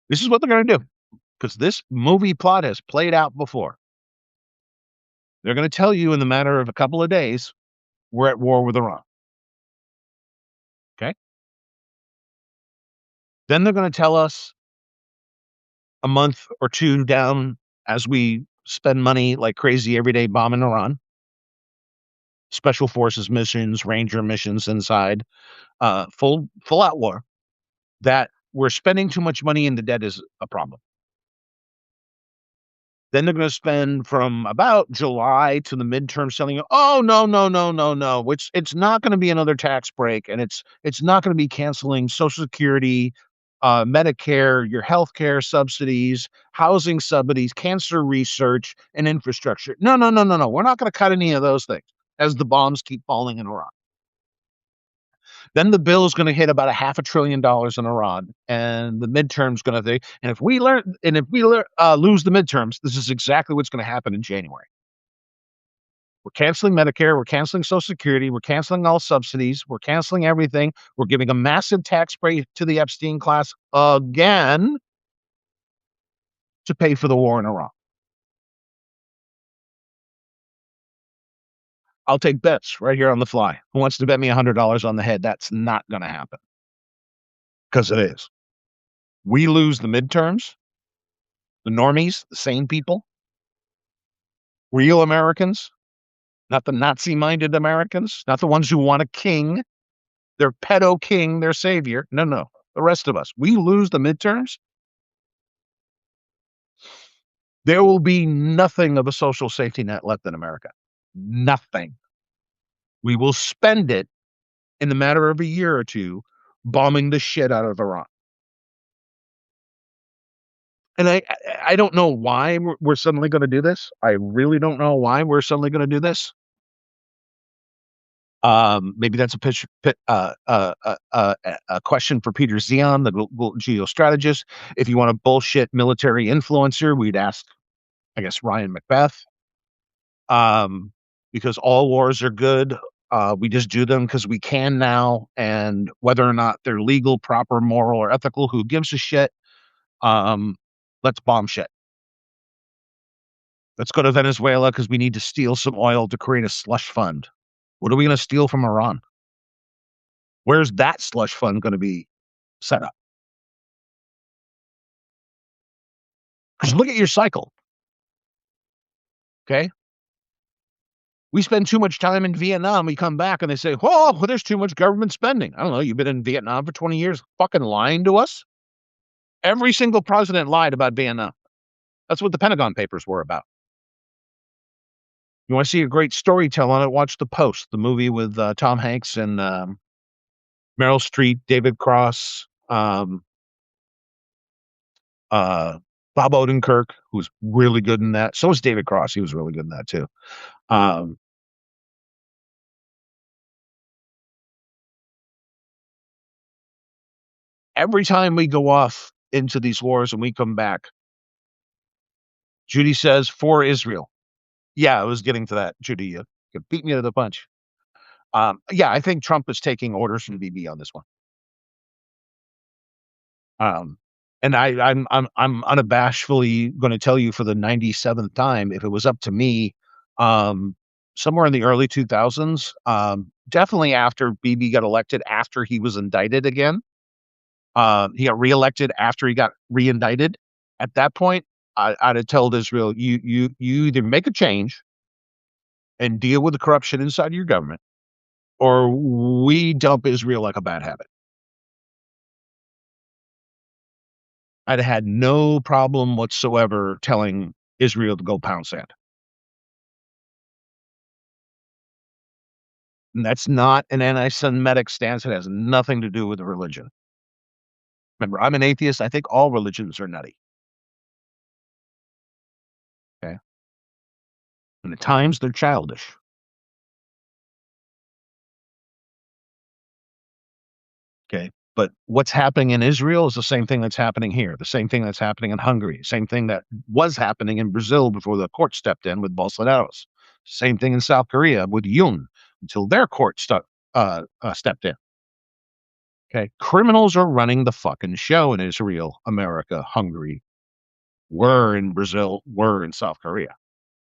This is what they're going to do because this movie plot has played out before. They're going to tell you in the matter of a couple of days, we're at war with Iran. Okay. Then they're going to tell us a month or two down as we spend money like crazy every day bombing Iran, special forces missions, ranger missions inside, full out war, that we're spending too much money and the debt is a problem. Then they're going to spend from about July to the midterm selling you, oh no, no, no, no, no. Which it's not going to be another tax break, and it's not going to be canceling Social Security, Medicare, your health care subsidies, housing subsidies, cancer research, and infrastructure. No, no, no, no, no. We're not going to cut any of those things as the bombs keep falling in Iran. Then the bill is going to hit about $500 billion in Iran, and the midterms going to think. And if we lose the midterms, this is exactly what's going to happen in January. We're canceling Medicare, we're canceling Social Security, we're canceling all subsidies, we're canceling everything. We're giving a massive tax break to the Epstein class again to pay for the war in Iran. I'll take bets right here on the fly. Who wants to bet me $100 on the head? That's not going to happen because it is. We lose the midterms. The normies, the sane people, real Americans, not the Nazi-minded Americans, not the ones who want a king, their pedo king, their savior. No, no. The rest of us. We lose the midterms. There will be nothing of a social safety net left in America. Nothing. We will spend it in the matter of a year or two bombing the shit out of Iran. And I don't know why we're suddenly going to do this. I really don't know why we're suddenly going to do this. Maybe that's a question for Peter Zion, the geostrategist. If you want a bullshit military influencer, we'd ask, I guess, Ryan Macbeth. Because all wars are good. We just do them because we can now, and whether or not they're legal, proper, moral, or ethical, who gives a shit? Let's bomb shit. Let's go to Venezuela because we need to steal some oil to create a slush fund. What are we going to steal from Iran? Where's that slush fund going to be set up? Because look at your cycle. Okay. We spend too much time in Vietnam. We come back and they say, oh, well, there's too much government spending. I don't know. You've been in Vietnam for 20 years, fucking lying to us. Every single president lied about Vietnam. That's what the Pentagon Papers were about. You want to see a great storytelling on it? Watch The Post, the movie with Tom Hanks and Meryl Streep, David Cross, Bob Odenkirk, who's really good in that. So was David Cross. He was really good in that too. Every time we go off into these wars and we come back, Judy says, for Israel. Yeah, I was getting to that, Judy. You beat me to the punch. Yeah, I think Trump is taking orders from BB on this one. And I'm unabashedly going to tell you for the 97th time, if it was up to me, somewhere in the early 2000s, definitely after BB got elected, after he was indicted again, he got reelected after he got reindicted. At that point, I'd have told Israel, you either make a change and deal with the corruption inside your government, or we dump Israel like a bad habit. I'd have had no problem whatsoever telling Israel to go pound sand. And that's not an anti-Semitic stance. It has nothing to do with religion. Remember, I'm an atheist. I think all religions are nutty. Okay. And at times they're childish. Okay. But what's happening in Israel is the same thing that's happening here, the same thing that's happening in Hungary, same thing that was happening in Brazil before the court stepped in with Bolsonaro. Same thing in South Korea with Yoon until their court stepped in. Okay. Criminals are running the fucking show in Israel, America, Hungary. We're in Brazil. We're in South Korea.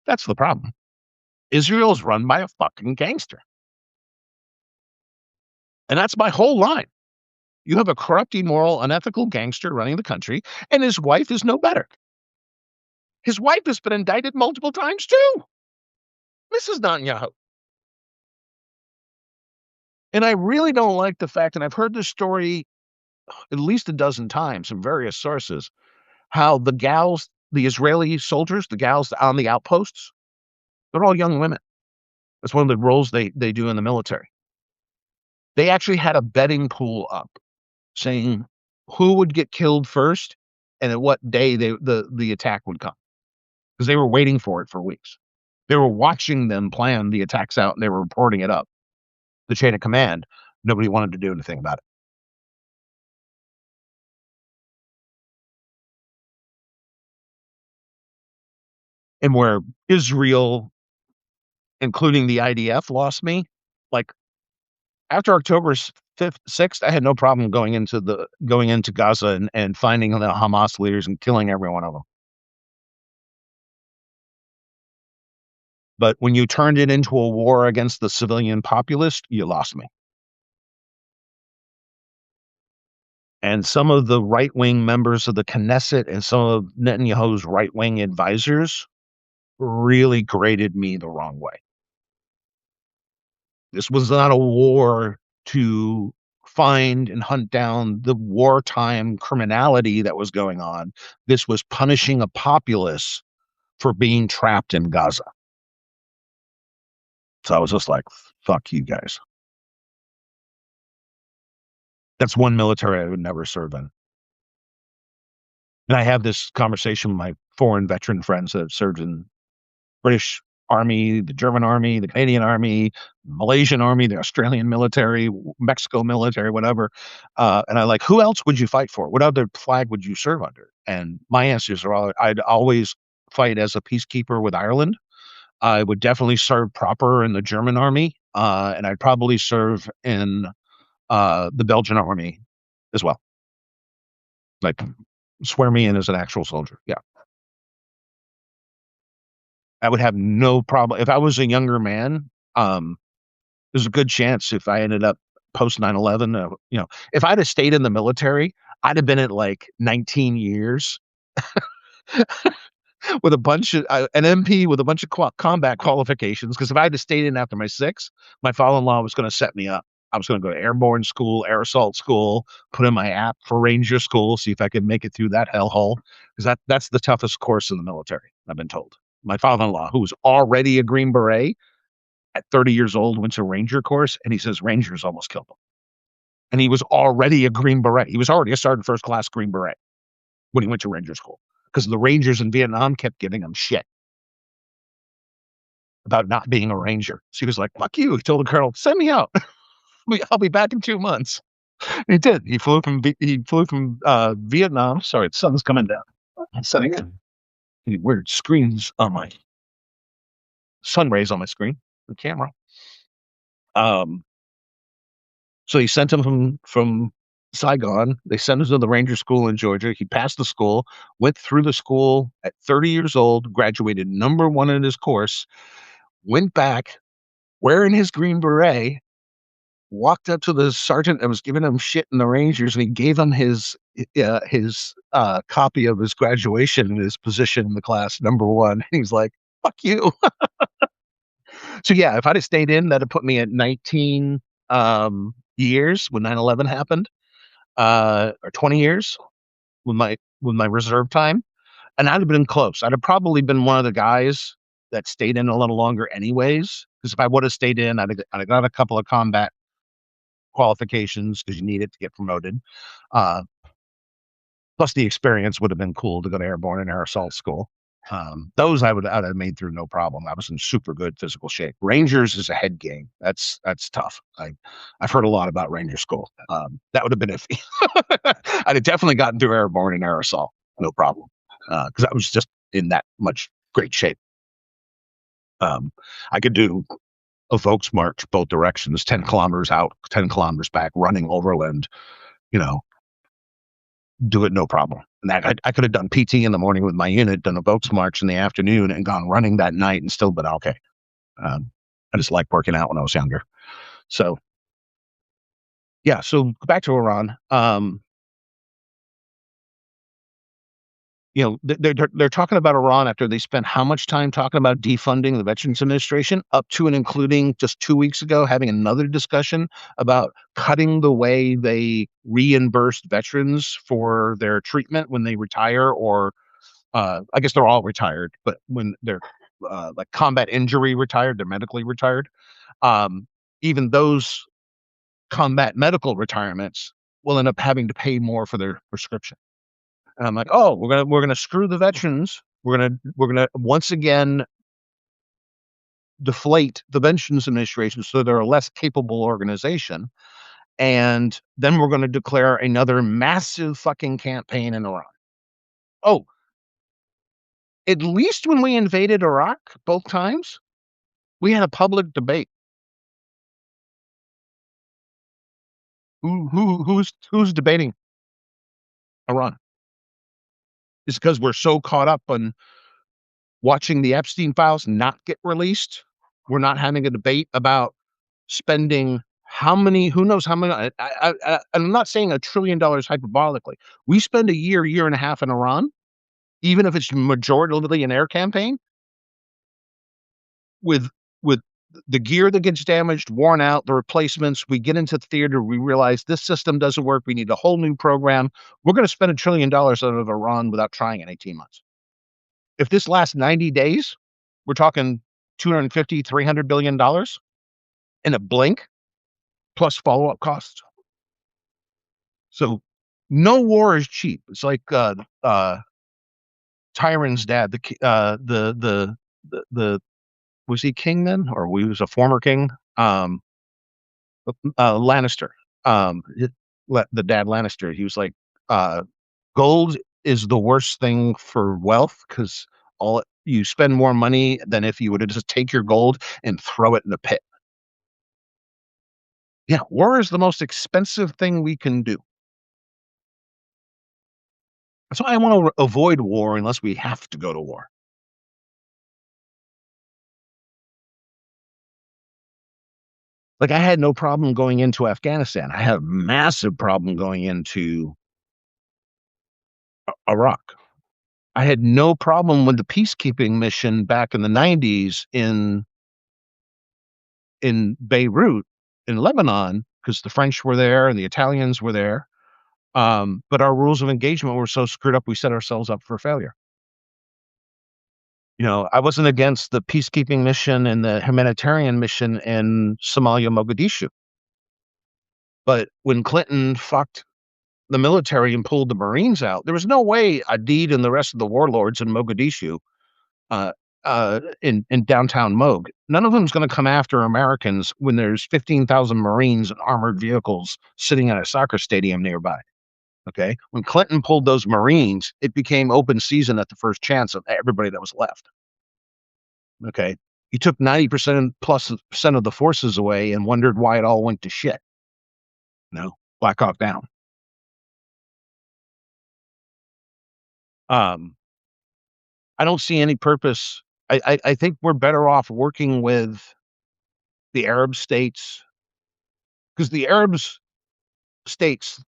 That's the problem. Israel is run by a fucking gangster. And that's my whole line. You have a corrupt, immoral, unethical gangster running the country, and his wife is no better. His wife has been indicted multiple times too, Mrs. Netanyahu. And I really don't like the fact, and I've heard this story at least a dozen times from various sources, how the gals, the Israeli soldiers, the gals on the outposts, they're all young women. That's one of the roles they do in the military. They actually had a betting pool up saying who would get killed first and at what day the attack would come, because they were waiting for it for weeks. They were watching them plan the attacks out and they were reporting it up the chain of command. Nobody wanted to do anything about it. And where Israel, including the IDF, lost me, like after October 5th, 6th, I had no problem going into Gaza and finding the Hamas leaders and killing every one of them. But when you turned it into a war against the civilian populace, you lost me. And some of the right-wing members of the Knesset and some of Netanyahu's right-wing advisors really graded me the wrong way. This was not a war to find and hunt down the wartime criminality that was going on. This was punishing a populace for being trapped in Gaza. So I was just like, fuck you guys. That's one military I would never serve in. And I have this conversation with my foreign veteran friends that have served in British Army, the German Army, the Canadian Army, Malaysian Army, the Australian military, Mexico military, whatever. And I like, who else would you fight for? What other flag would you serve under? And my answers are all, I'd always fight as a peacekeeper with Ireland. I would definitely serve proper in the German Army, and I'd probably serve in the Belgian Army as well. Like, swear me in as an actual soldier. Yeah. I would have no problem if I was a younger man. There's a good chance if I ended up post 9/11, if I'd have stayed in the military, I'd have been at like 19 years with a bunch of an MP with a bunch of combat qualifications. Because if I had stayed in after my 6, my father-in-law was going to set me up. I was going to go to airborne school, air assault school, put in my app for Ranger school, see if I could make it through that hellhole. Because that's the toughest course in the military, I've been told. My father-in-law, who was already a Green Beret at 30 years old, went to Ranger course, and he says Rangers almost killed him. And he was already a Green Beret. He was already a sergeant first class Green Beret when he went to Ranger school, because the Rangers in Vietnam kept giving him shit about not being a Ranger. So he was like, fuck you. He told the colonel, send me out. I'll be back in 2 months. And he did. He flew from Vietnam. Sorry, the sun's coming down. Setting in weird screens on my sun rays on my screen, the camera. So he sent him from Saigon. They sent him to the Ranger School in Georgia. He passed the school, went through the school at 30 years old, graduated #1 in his course, went back wearing his Green Beret, walked up to the sergeant that was giving him shit in the Rangers, and he gave him his copy of his graduation and his position in the class, #1. He's like, fuck you. So yeah, if I'd have stayed in, that'd have put me at 19 years when 9/11 happened, or 20 years with my reserve time, and I'd have been close. I'd have probably been one of the guys that stayed in a little longer anyways. Because if I would have stayed in, I'd have got a couple of combat qualifications because you need it to get promoted. Plus, the experience would have been cool to go to airborne and air assault school. Those I'd have made through no problem. I was in super good physical shape. Rangers is a head game. That's tough. I've heard a lot about Ranger school. That would have been iffy. I'd have definitely gotten through airborne and air assault, no problem, because I was just in that much great shape. I could do a Volks march both directions, 10 kilometers out, 10 kilometers back, running overland. You know, do it no problem. And that I could have done PT in the morning with my unit, done a Volks march in the afternoon, and gone running that night and still been okay. I just liked working out when I was younger. So yeah, so back to Iran. They're talking about Iran after they spent how much time talking about defunding the Veterans Administration, up to and including just 2 weeks ago having another discussion about cutting the way they reimbursed veterans for their treatment when they retire, or I guess they're all retired, but when they're like combat injury retired, they're medically retired. Um, Even those combat medical retirements will end up having to pay more for their prescription. And I'm like, oh, we're gonna screw the veterans. We're gonna once again deflate the Veterans Administration so they're a less capable organization, and then we're gonna declare another massive fucking campaign in Iran. Oh, at least when we invaded Iraq both times, we had a public debate. Who's debating Iran? It's because we're so caught up on watching the Epstein files not get released. We're not having a debate about spending how many, who knows how many. I'm not saying $1 trillion hyperbolically. We spend a year and a half in Iran, even if it's majority an air campaign, with with the gear that gets damaged, worn out, the replacements. We get into the theater, we realize this system doesn't work. We need a whole new program. We're going to spend $1 trillion out of Iran without trying in 18 months. If this lasts 90 days, we're talking 250, $300 billion in a blink, plus follow-up costs. So no war is cheap. It's like Tyron's dad, the was he king then, or he was a former king? Lannister, the dad Lannister. He was like, gold is the worst thing for wealth because you spend more money than if you were to just take your gold and throw it in the pit. Yeah, war is the most expensive thing we can do. That's why I want to avoid war unless we have to go to war. Like I had no problem going into Afghanistan. I had a massive problem going into Iraq. I had no problem with the peacekeeping mission back in the 90s in Beirut in Lebanon because the French were there and the Italians were there. But our rules of engagement were so screwed up we set ourselves up for failure. I wasn't against the peacekeeping mission and the humanitarian mission in Somalia, Mogadishu. But when Clinton fucked the military and pulled the Marines out, there was no way Adid and the rest of the warlords in Mogadishu, uh, in downtown Moog, none of them's going to come after Americans when there's 15,000 Marines and armored vehicles sitting at a soccer stadium nearby. Okay. When Clinton pulled those Marines, it became open season at the first chance of everybody that was left. Okay. He took 90% plus percent of the forces away and wondered why it all went to shit. Black Hawk Down. I don't see any purpose. I think we're better off working with the Arab states because the Arabs states,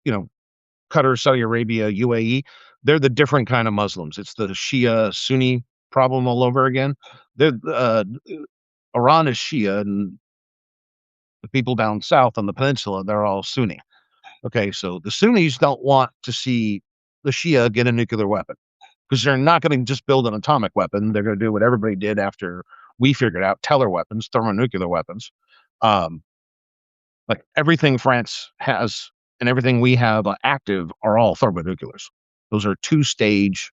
Qatar, Saudi Arabia, UAE, they're the different kind of Muslims. It's the Shia Sunni problem all over again. Iran is Shia, and the people down south on the peninsula, they're all Sunni. Okay, so the Sunnis don't want to see the Shia get a nuclear weapon because they're not going to just build an atomic weapon. They're going to do what everybody did after we figured out teller weapons, thermonuclear weapons. Like everything France has and everything we have active are all thermonuclears. Those are two-stage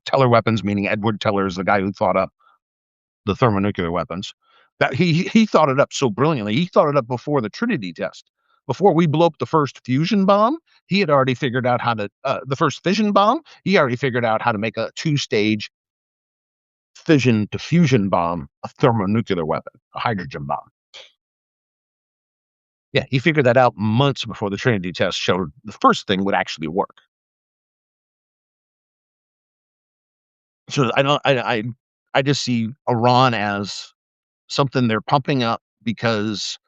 Teller weapons, meaning Edward Teller is the guy who thought up the thermonuclear weapons. That he thought it up so brilliantly. He thought it up before the Trinity test. Before we blew up the first fusion bomb, he had already figured out how to the first fission bomb. He already figured out how to make a two-stage fission to fusion bomb, a thermonuclear weapon, a hydrogen bomb. Yeah, he figured that out months before the Trinity test showed the first thing would actually work. So I don't, I just see Iran as something they're pumping up because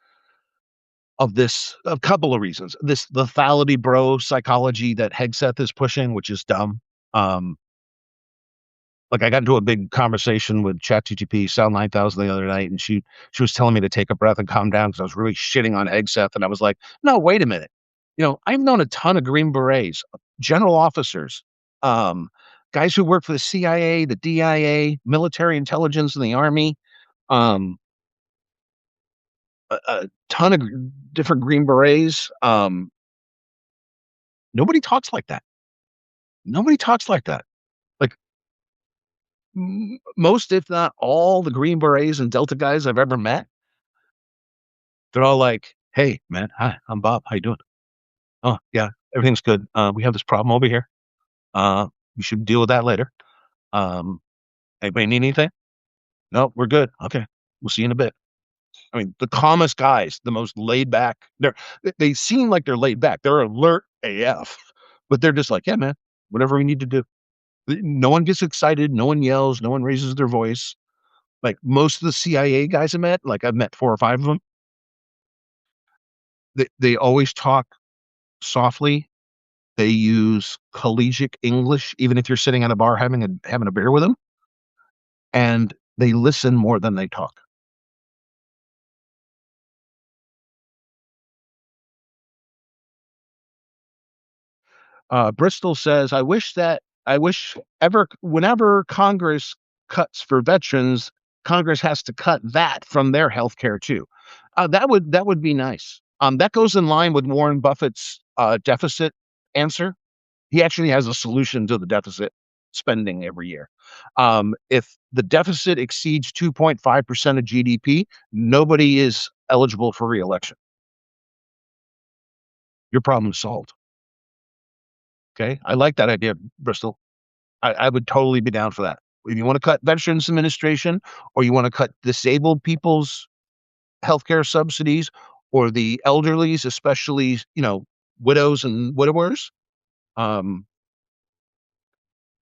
of this, a couple of reasons. This lethality bro psychology that Hegseth is pushing, which is dumb. Um, like I got into a big conversation with ChatGPT Sound 9000 the other night, and she was telling me to take a breath and calm down because I was really shitting on Hegseth, and I was like, no, wait a minute. I've known a ton of Green Berets, general officers, um, guys who work for the CIA, the DIA, military intelligence, and the army. Um, a ton of different Green Berets. Nobody talks like that. Nobody talks like that. Like most, if not all, the Green Berets and Delta guys I've ever met, they're all like, "Hey, man, hi, I'm Bob. How you doing? Oh, yeah, everything's good. We have this problem over here. You should deal with that later. Um, Anybody need anything? No, we're good. Okay, we'll see you in a bit." I mean, the calmest guys, the most laid back. They seem like they're laid back. They're alert AF, but they're just like, "Yeah, man, whatever we need to do." No one gets excited. No one yells. No one raises their voice. Like most of the CIA guys I met, like I've met 4 or 5 of them, they always talk softly. They use collegiate English, even if you're sitting at a bar having a beer with them, and they listen more than they talk. Bristol says, I wish ever whenever Congress cuts for veterans, Congress has to cut that from their health care too. That would be nice. That goes in line with Warren Buffett's deficit answer. He actually has a solution to the deficit spending every year. If the deficit exceeds 2.5% of GDP, nobody is eligible for reelection. Your problem is solved. Okay. I like that idea, Bristol. I would totally be down for that. If you want to cut Veterans Administration or you want to cut disabled people's healthcare subsidies or the elderly's, especially, widows and widowers, um,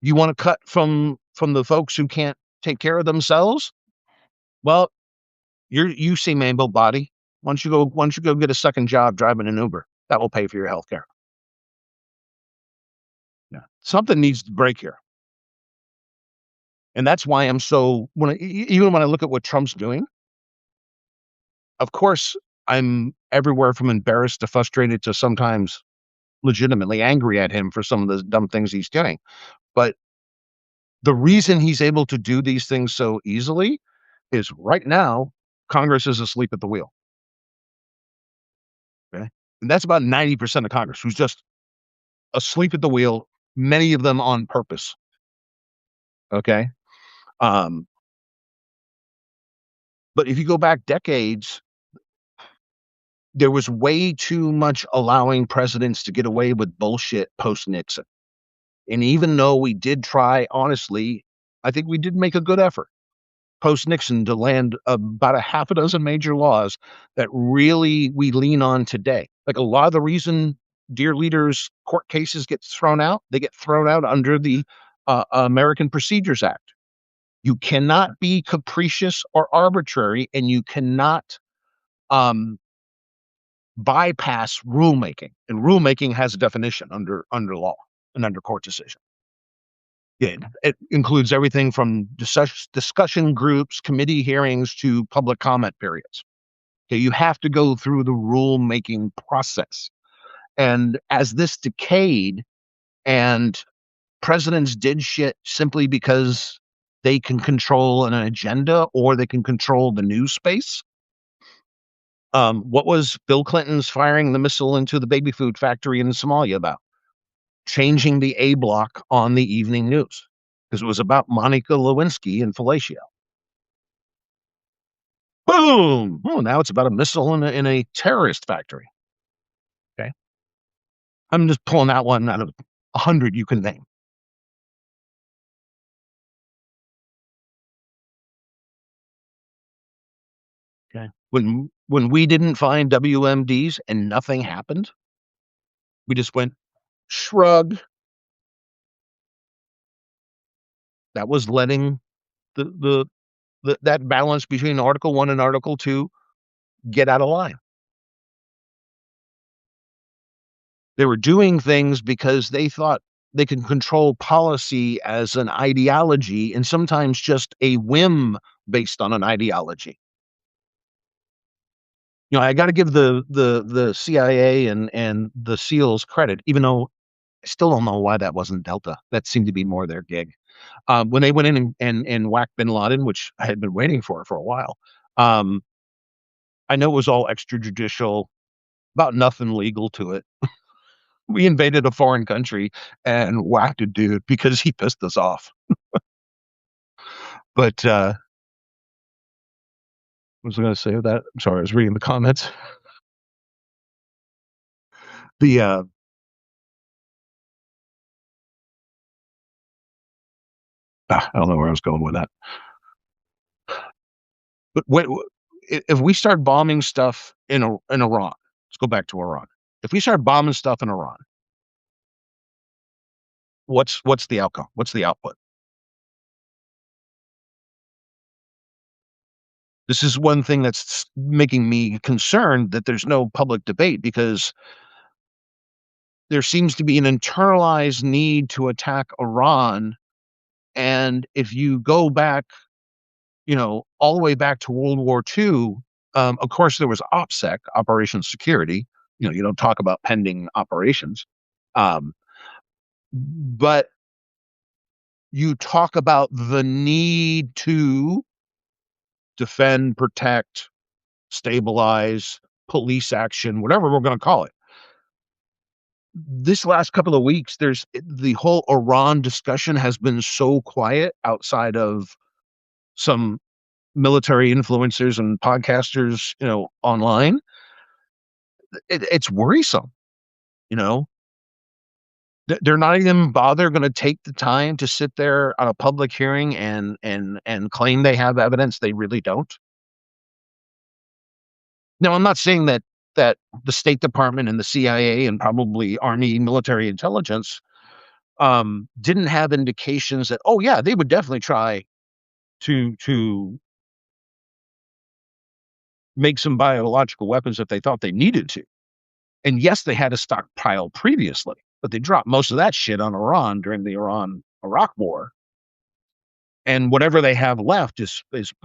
you want to cut from the folks who can't take care of themselves? Well, you seem able-bodied. Why don't you go get a second job driving an Uber? That will pay for your healthcare. Yeah. Something needs to break here. And that's why I'm so even when I look at what Trump's doing, of course, I'm everywhere from embarrassed to frustrated to sometimes legitimately angry at him for some of the dumb things he's doing. But the reason he's able to do these things so easily is right now, Congress is asleep at the wheel. Okay. And that's about 90% of Congress who's just asleep at the wheel, many of them on purpose. Okay. Um, but if you go back decades, there was way too much allowing presidents to get away with bullshit post Nixon. And even though we did try, honestly, I think we did make a good effort post Nixon to land about a half a dozen major laws that really we lean on today. Like a lot of the reason dear leaders court cases get thrown out, they get thrown out under the American Procedures Act. You cannot be capricious or arbitrary, and you cannot um, bypass rulemaking. And rulemaking has a definition under law and under court decision. Yeah, it includes everything from discussion groups, committee hearings to public comment periods. Okay, you have to go through the rulemaking process. And as this decayed and presidents did shit simply because they can control an agenda or they can control the news space. What was Bill Clinton's firing the missile into the baby food factory in Somalia about? changing the A block on the evening news because it was about Monica Lewinsky and fellatio. Boom! Oh, now it's about a missile in a terrorist factory. Okay, I'm just pulling that one out of 100 you can name. Okay, when we didn't find WMDs and nothing happened, we just went shrug. That was letting that balance between Article 1 and Article 2 get out of line. They were doing things because they thought they could control policy as an ideology and sometimes just a whim based on an ideology. I got to give the CIA and the SEALs credit, even though I still don't know why that wasn't Delta. That seemed to be more their gig. When they went in and whacked Bin Laden, which I had been waiting for a while. I know it was all extrajudicial, about nothing legal to it. We invaded a foreign country and whacked a dude because he pissed us off. But what was I going to say with that? I'm sorry, I was reading the comments. The I don't know where I was going with that. But if we start bombing stuff in Iran, let's go back to Iran. If we start bombing stuff in Iran, what's the outcome? What's the output? This is one thing that's making me concerned that there's no public debate because there seems to be an internalized need to attack Iran. And if you go back, all the way back to World War II, of course, there was OPSEC, Operation Security. You don't talk about pending operations. But you talk about the need to defend, protect, stabilize, police action, whatever we're going to call it. This last couple of weeks, there's the whole Iran discussion has been so quiet outside of some military influencers and podcasters, online. It's worrisome, you know. They're not even going to take the time to sit there on a public hearing and claim they have evidence they really don't. Now, I'm not saying that the State Department and the CIA and probably Army military intelligence didn't have indications that, oh yeah, they would definitely try to make some biological weapons if they thought they needed to. And yes, they had a stockpile previously, but they dropped most of that shit on Iran during the Iran-Iraq war. And whatever they have left is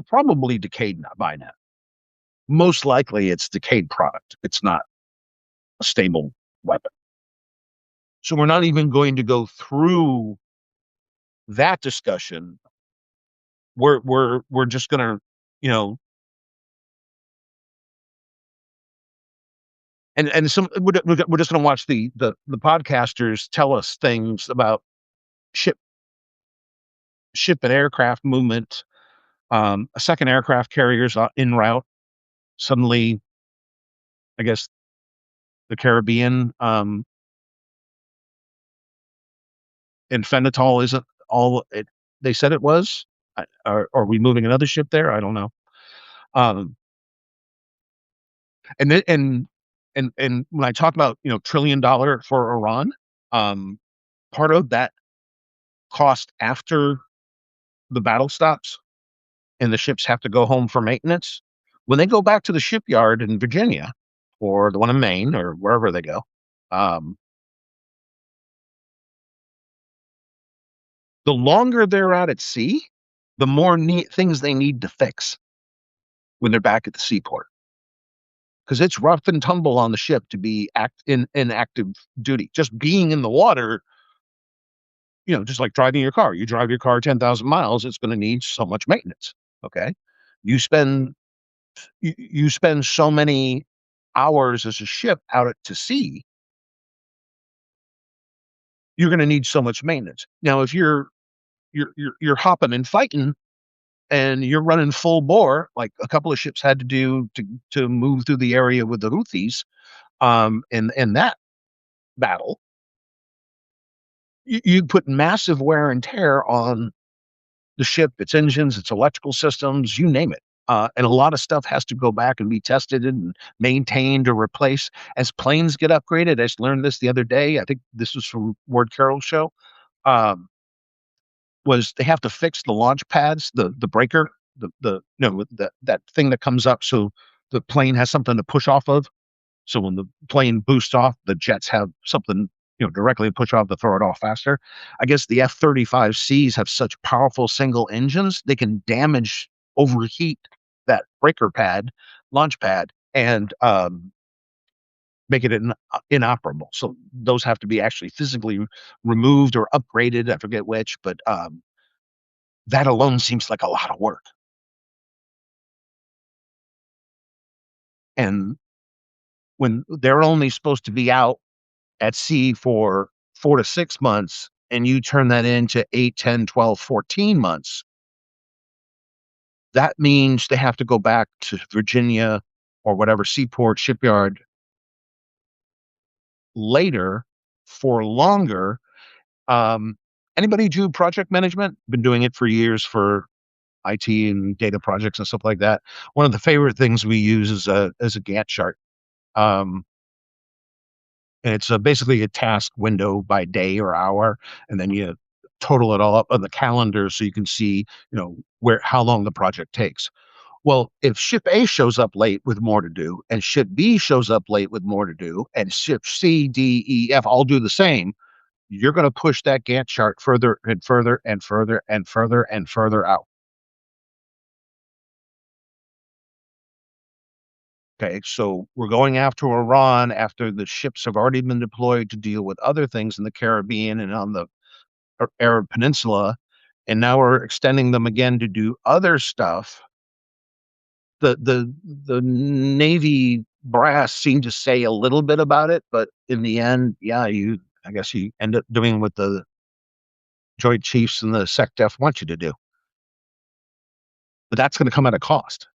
probably decayed by now. Most likely it's decayed product. It's not a stable weapon. So we're not even going to go through that discussion. We're just gonna, and we're just gonna watch the podcasters tell us things about ship and aircraft movement. A second aircraft carrier's en route. Suddenly, I guess the Caribbean, and fentanyl isn't all it they said it was. Are we moving another ship there? I don't know. And then, and when I talk about $1 trillion for Iran, part of that cost after the battle stops and the ships have to go home for maintenance, when they go back to the shipyard in Virginia or the one in Maine or wherever they go, the longer they're out at sea, the more things they need to fix when they're back at the seaport. Because it's rough and tumble on the ship to be in active duty. Just being in the water, just like driving your car. You drive your car 10,000 miles, it's going to need so much maintenance. Okay. You spend so many hours as a ship out to sea. you're going to need so much maintenance. Now, if you're hopping and fighting and you're running full bore, like a couple of ships had to do to move through the area with the Houthis, in that battle, you put massive wear and tear on the ship, its engines, its electrical systems, you name it. And a lot of stuff has to go back and be tested and maintained or replaced as planes get upgraded. I just learned this the other day. I think this was from Ward Carroll's show. Um, was they have to fix the launch pads, the breaker, the no that thing that comes up so the plane has something to push off of. So when the plane boosts off, the jets have something, directly to push off to throw it off faster. I guess the F-35Cs have such powerful single engines, they can damage, overheat that breaker pad, launch pad, and make it inoperable. So those have to be actually physically removed or upgraded. I forget which, but that alone seems like a lot of work. And when they're only supposed to be out at sea for 4 to 6 months, and you turn that into 8, 10, 12, 14 months, that means they have to go back to Virginia or whatever seaport shipyard later for longer. Um, Anybody do project management? Been doing it for years for IT and data projects and stuff like that. One of the favorite things we use is a Gantt chart. Um, and it's basically a task window by day or hour, and then you total it all up on the calendar so you can see, where how long the project takes. Well, if ship A shows up late with more to do, and ship B shows up late with more to do, and ship C, D, E, F all do the same, you're going to push that Gantt chart further and further and further and further and further out. Okay, so we're going after Iran after the ships have already been deployed to deal with other things in the Caribbean and on the Arab Peninsula, and now we're extending them again to do other stuff. The Navy brass seemed to say a little bit about it, but in the end, yeah, I guess you end up doing what the Joint Chiefs and the SecDef want you to do. But that's going to come at a cost,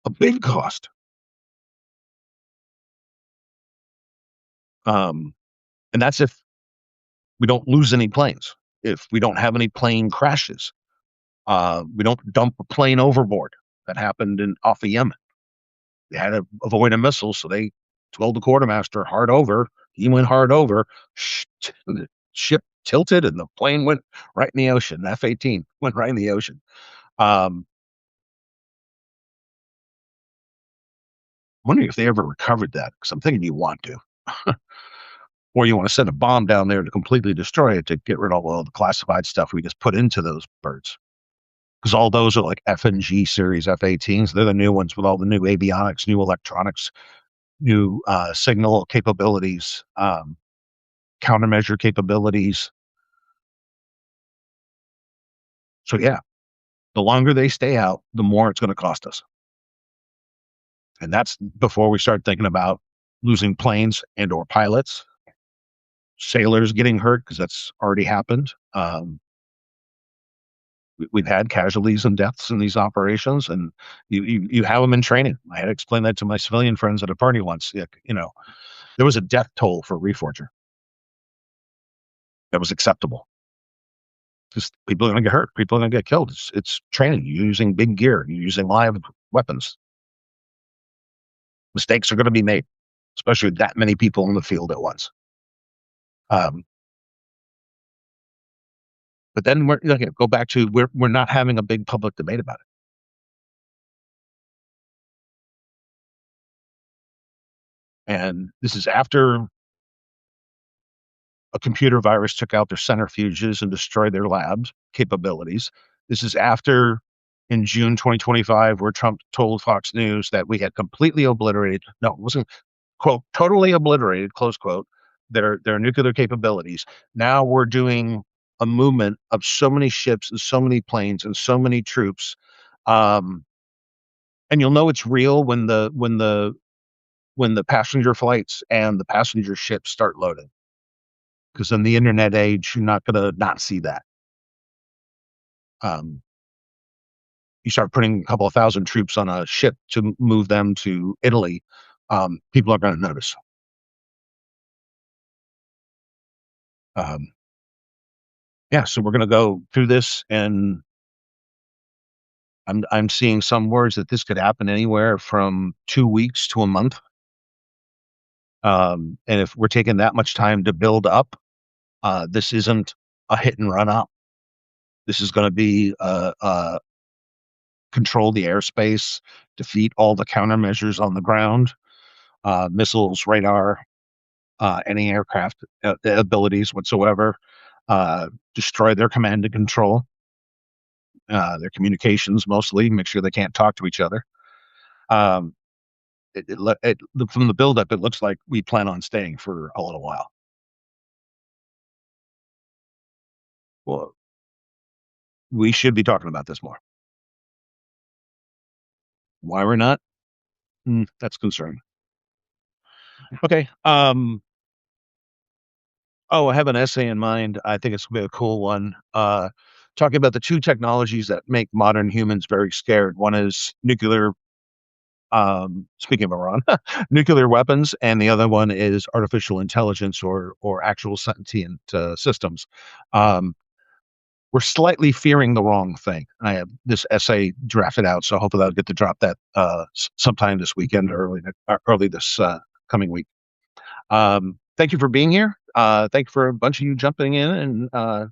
a big cost. Um, and that's if we don't lose any planes, if we don't have any plane crashes, we don't dump a plane overboard. That happened off of Yemen. They had to avoid a missile, so they told the quartermaster hard over. He went hard over. The ship tilted, and the plane went right in the ocean. F-18 went right in the ocean. I'm wondering if they ever recovered that, because I'm thinking you want to, or you want to send a bomb down there to completely destroy it to get rid of all the classified stuff we just put into those birds. Because all those are like F and G series F-18s. They're the new ones with all the new avionics, new electronics, new signal capabilities, countermeasure capabilities. So yeah, the longer they stay out, the more it's going to cost us. And that's before we start thinking about losing planes and or pilots, sailors getting hurt, because that's already happened. We've had casualties and deaths in these operations, and you have them in training. I had to explain that to my civilian friends at a party once. There was a death toll for a reforger that was acceptable. Just people are going to get hurt. People are going to get killed. It's training. You're using big gear. You're using live weapons. Mistakes are going to be made, especially with that many people in the field at once. Um, but then go back to we're not having a big public debate about it. And this is after a computer virus took out their centrifuges and destroyed their labs capabilities. This is after in June 2025, where Trump told Fox News that we had completely obliterated, no, it wasn't, quote, totally obliterated, close quote, their nuclear capabilities. Now we're doing a movement of so many ships and so many planes and so many troops. Um, and you'll know it's real when the passenger flights and the passenger ships start loading. because in the internet age, you're not going to not see that. Um, you start putting a couple of thousand troops on a ship to move them to Italy, people are going to notice. Um, yeah, so we're going to go through this, and I'm seeing some words that this could happen anywhere from 2 weeks to a month. And if we're taking that much time to build up, this isn't a hit and run up. This is going to be control the airspace, defeat all the countermeasures on the ground, missiles, radar, any aircraft abilities whatsoever, destroy their command and control, their communications mostly, make sure they can't talk to each other. Um, from the buildup, it looks like we plan on staying for a little while. Well, we should be talking about this more. Why we're not? That's concerning. Okay. Oh, I have an essay in mind. I think it's gonna be a cool one. Talking about the two technologies that make modern humans very scared. One is nuclear. Speaking of Iran, nuclear weapons, and the other one is artificial intelligence or actual sentient systems. Um, we're slightly fearing the wrong thing. I have this essay drafted out, so hopefully I'll get to drop that sometime this weekend or early this coming week. Thank you for being here. Thank you for a bunch of you jumping in and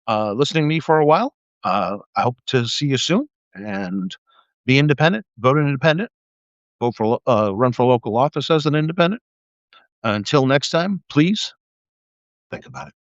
listening to me for a while. I hope to see you soon, and be independent, vote independent, vote for run for local office as an independent. Until next time, please think about it.